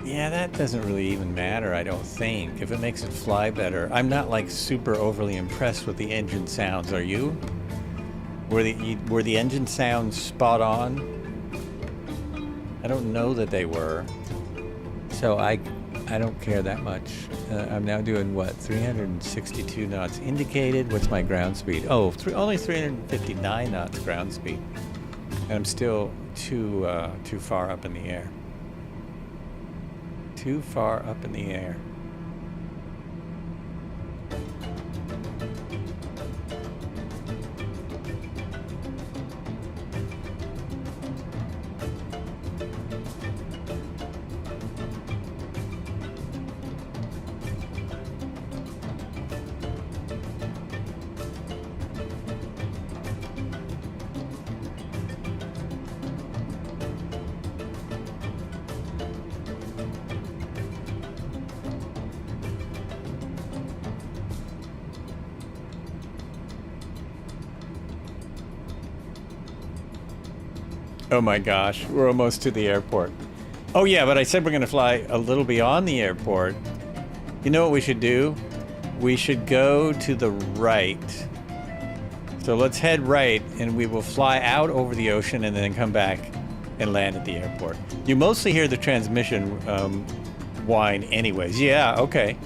Yeah, that doesn't really even matter, I don't think. If it makes it fly better. I'm not like super overly impressed with the engine sounds, are you? Were the engine sounds spot on? I don't know that they were. So I don't care that much. I'm now doing what? 362 knots indicated. What's my ground speed? Oh, only 359 knots ground speed. And I'm still too far up in the air. Too far up in the air. Oh my gosh, we're almost to the airport. Oh yeah, but I said we're gonna fly a little beyond the airport. You know what we should do? We should go to the right. So let's head right and we will fly out over the ocean and then come back and land at the airport. You mostly hear the transmission whine anyways. Yeah, okay.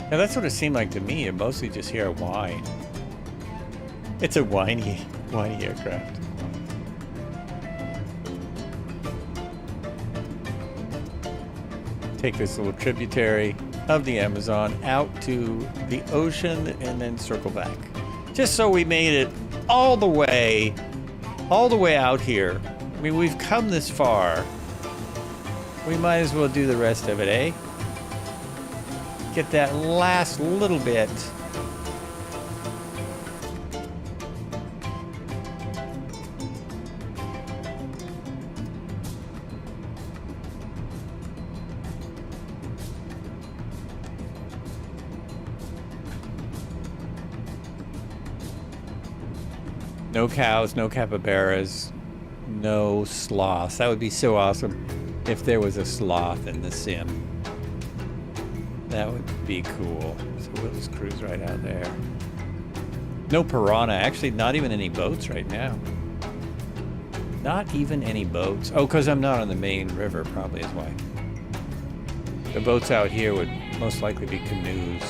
Now that's what it seemed like to me. You mostly just hear a whine. It's a whiny aircraft. take this little tributary of the Amazon out to the ocean and then circle back. Just so we made it all the way out here. I mean, we've come this far. We might as well do the rest of it, eh? Get that last little bit. No cows, no capybaras, no sloths. That would be so awesome if there was a sloth in the sim. That would be cool. So we'll just cruise right out there. No piranha. Actually, not even any boats right now. Not even any boats. Oh, because I'm not on the main river, probably is why. The boats out here would most likely be canoes.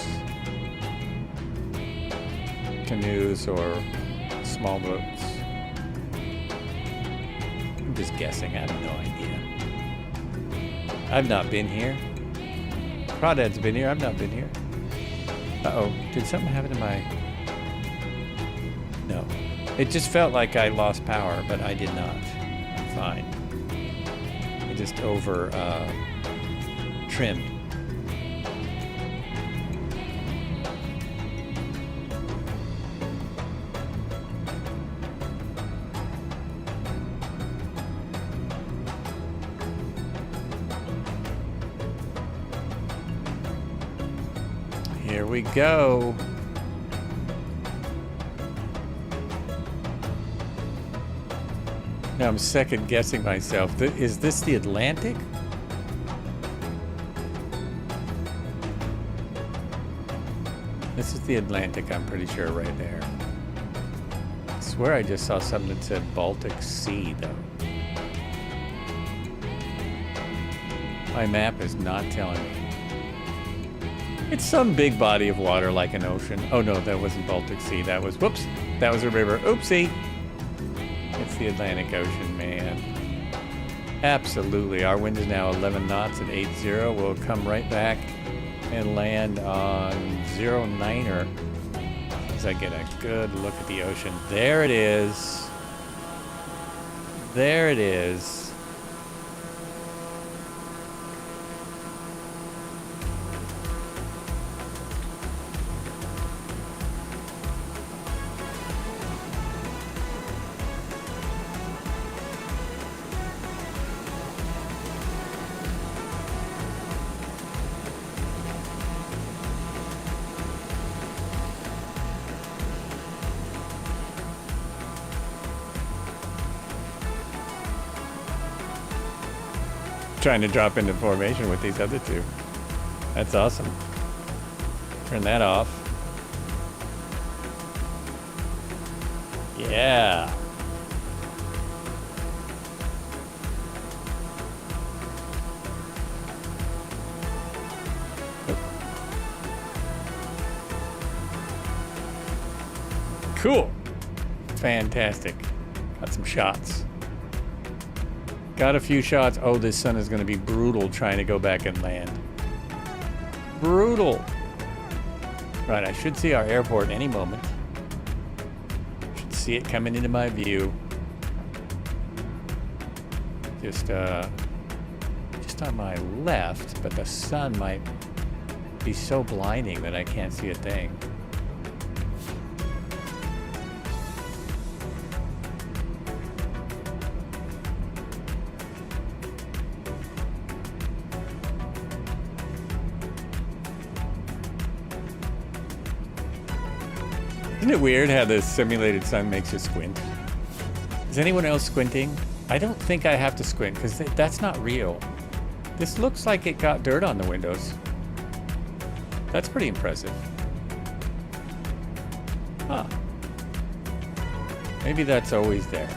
Canoes or small boats. I'm just guessing. I have no idea. I've not been here. Crawdad's been here. I've not been here. Uh-oh. Did something happen to my... No. It just felt like I lost power, but I did not. I'm fine. I just over trimmed. Here we go. Now I'm second guessing myself. Is this the Atlantic? This is the Atlantic, I'm pretty sure, right there. I swear I just saw something that said Baltic Sea, though. My map is not telling me. It's some big body of water like an ocean. Oh no, that wasn't Baltic Sea. That was, whoops, that was a river. Oopsie. It's the Atlantic Ocean, man. Absolutely. Our wind is now 11 knots at 80. We'll come right back and land on 09er as I get a good look at the ocean. There it is. There it is. Trying to drop into formation with these other two. That's awesome. Turn that off. Yeah. Cool. Fantastic. Got some shots. Got a few shots. Oh, this sun is going to be brutal trying to go back and land. Brutal. Right, I should see our airport any moment. Should see it coming into my view. Just on my left, but the sun might be so blinding that I can't see a thing. Isn't it weird how the simulated sun makes you squint? Is anyone else squinting? I don't think I have to squint because that's not real. This looks like it got dirt on the windows. That's pretty impressive. Huh. Maybe that's always there.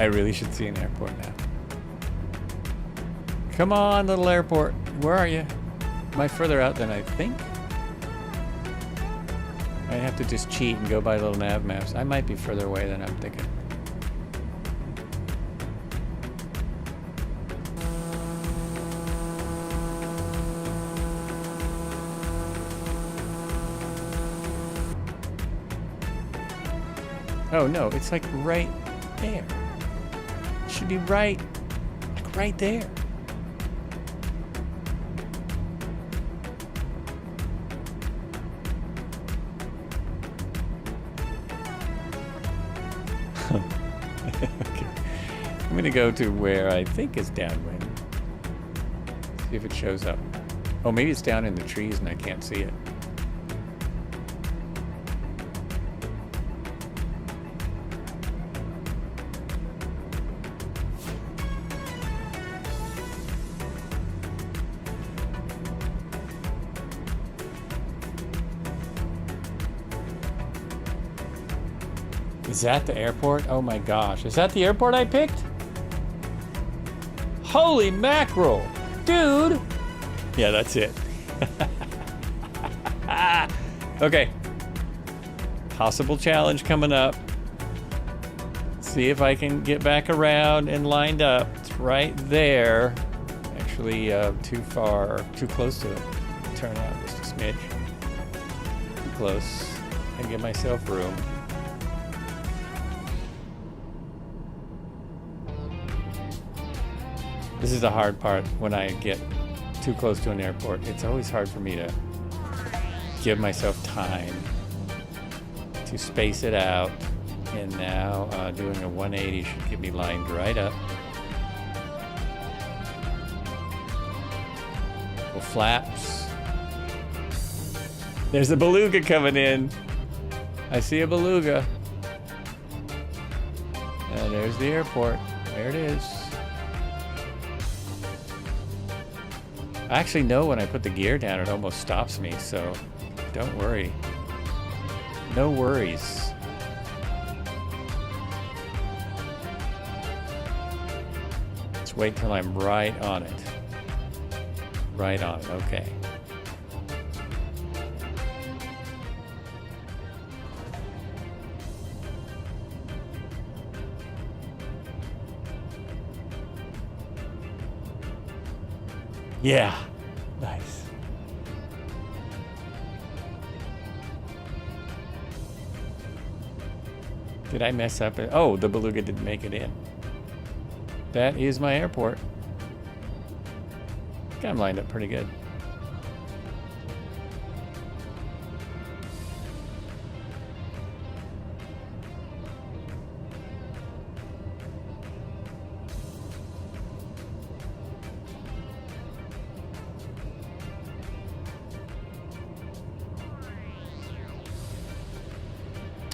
I really should see an airport now. Come on, little airport. Where are you? Am I further out than I think? I'd have to just cheat and go by little nav maps. I might be further away than I'm thinking. Oh no, it's like right there. It should be right, like right there. Okay. I'm gonna go to where I think is downwind. See if it shows up. Oh, maybe it's down in the trees and I can't see it. Is that the airport? Oh my gosh. Is that the airport I picked? Holy mackerel. Dude. Yeah, that's it. Okay. Possible challenge coming up. See if I can get back around and lined up. It's right there. Actually, too far, too close to it. Turn out just a smidge. Too close. And give myself room. This is the hard part when I get too close to an airport. It's always hard for me to give myself time to space it out. And now doing a 180 should get me lined right up. Well, flaps. There's a beluga coming in. I see a beluga. And there's the airport. There it is. I actually know when I put the gear down, it almost stops me, so don't worry. No worries. Let's wait till I'm right on it. Right on it, okay. Yeah, nice. Did I mess up? Oh, the beluga didn't make it in. That is my airport. I think I'm lined up pretty good.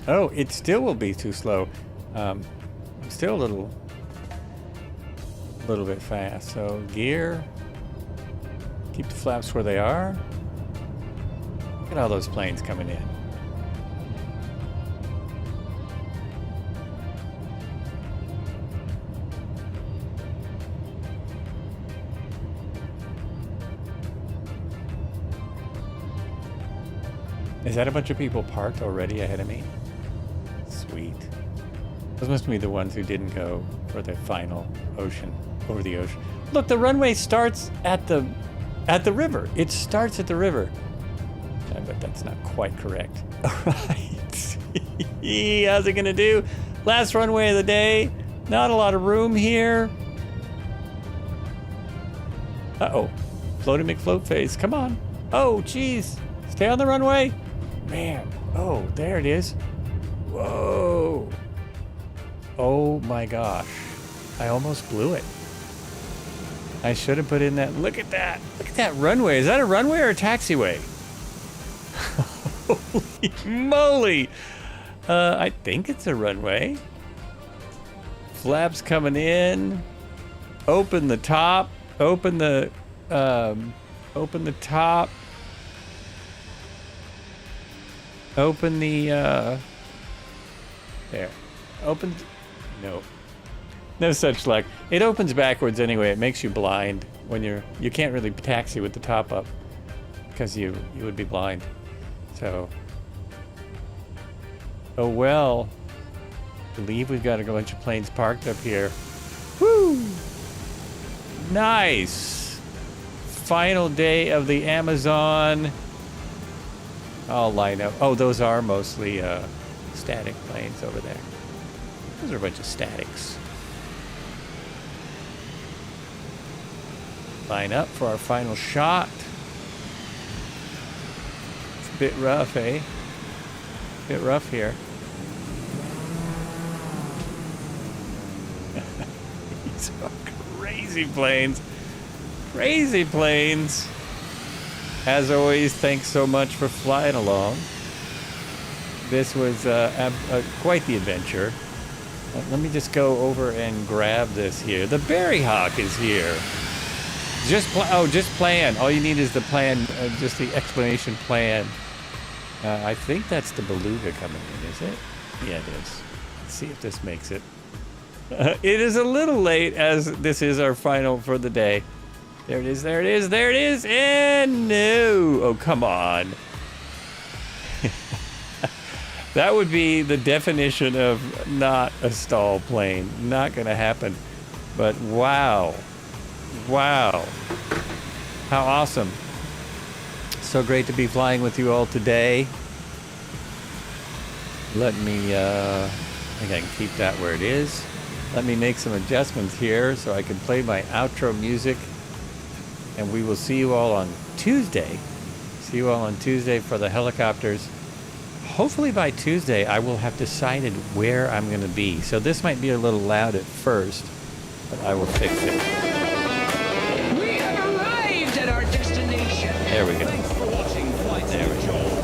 Oh, it still will be too slow. I'm still a little bit fast. So gear, keep the flaps where they are. Look at all those planes coming in. Is that a bunch of people parked already ahead of me? Sweet. Those must be the ones who didn't go for the final ocean, over the ocean. Look, the runway starts at the river. It starts at the river. But that's not quite correct. All right. How's it gonna do? Last runway of the day. Not a lot of room here. Uh-oh. Floaty McFloat phase. Come on. Oh, geez. Stay on the runway. Man. Oh, there it is. Whoa. Oh my gosh. I almost blew it. I should have put in that. Look at that. Look at that runway. Is that a runway or a taxiway? Holy moly. I think it's a runway. Flaps coming in. Open the top. Open the top. Open the, there. Open, no. No such luck. It opens backwards anyway. It makes you blind. when you can't really taxi with the top up because you would be blind. So, oh well. Believe we've got a bunch of planes parked up here. Woo! Nice. Final day of the Amazon. I'll line up. Oh, those are mostly static planes over there. Those are a bunch of statics. Line up for our final shot. It's a bit rough, eh? Bit rough here. These are crazy planes. Crazy planes. As always, thanks so much for flying along. This was quite the adventure. Let me just go over and grab this here. The Berry Hawk is here. Just plan. All you need is the plan, just the explanation plan. I think that's the Beluga coming in, is it? Yeah, it is. Let's see if this makes it. It is a little late, as this is our final for the day. There it is, there it is, there it is, and no! Oh, come on. That would be the definition of not a stall plane. Not gonna happen. But wow. Wow. How awesome. So great to be flying with you all today. Let me, I think I can keep that where it is. Let me make some adjustments here so I can play my outro music. And we will see you all on Tuesday. See you all on Tuesday for the helicopters. Hopefully by Tuesday I will have decided where I'm going to be. So this might be a little loud at first, but I will fix it. We have arrived at our destination. There we go. Thanks for watching Flight There we Simulator.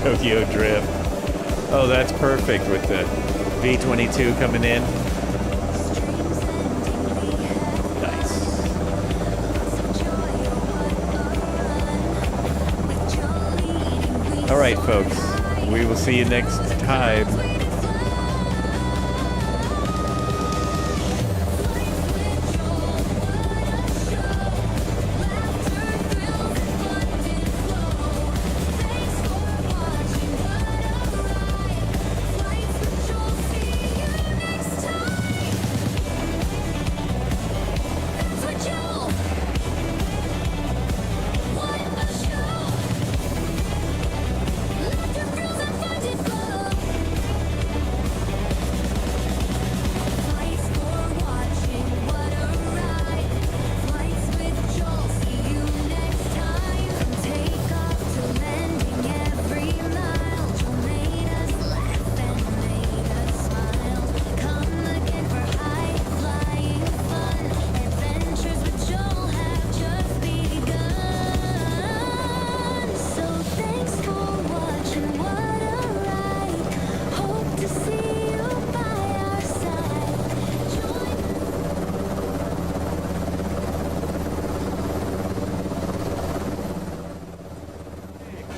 go. Tokyo Drift. Oh, that's perfect with the V-22 coming in. All right, folks. We will see you next time.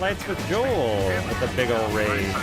Lights with Joel with a big old raise.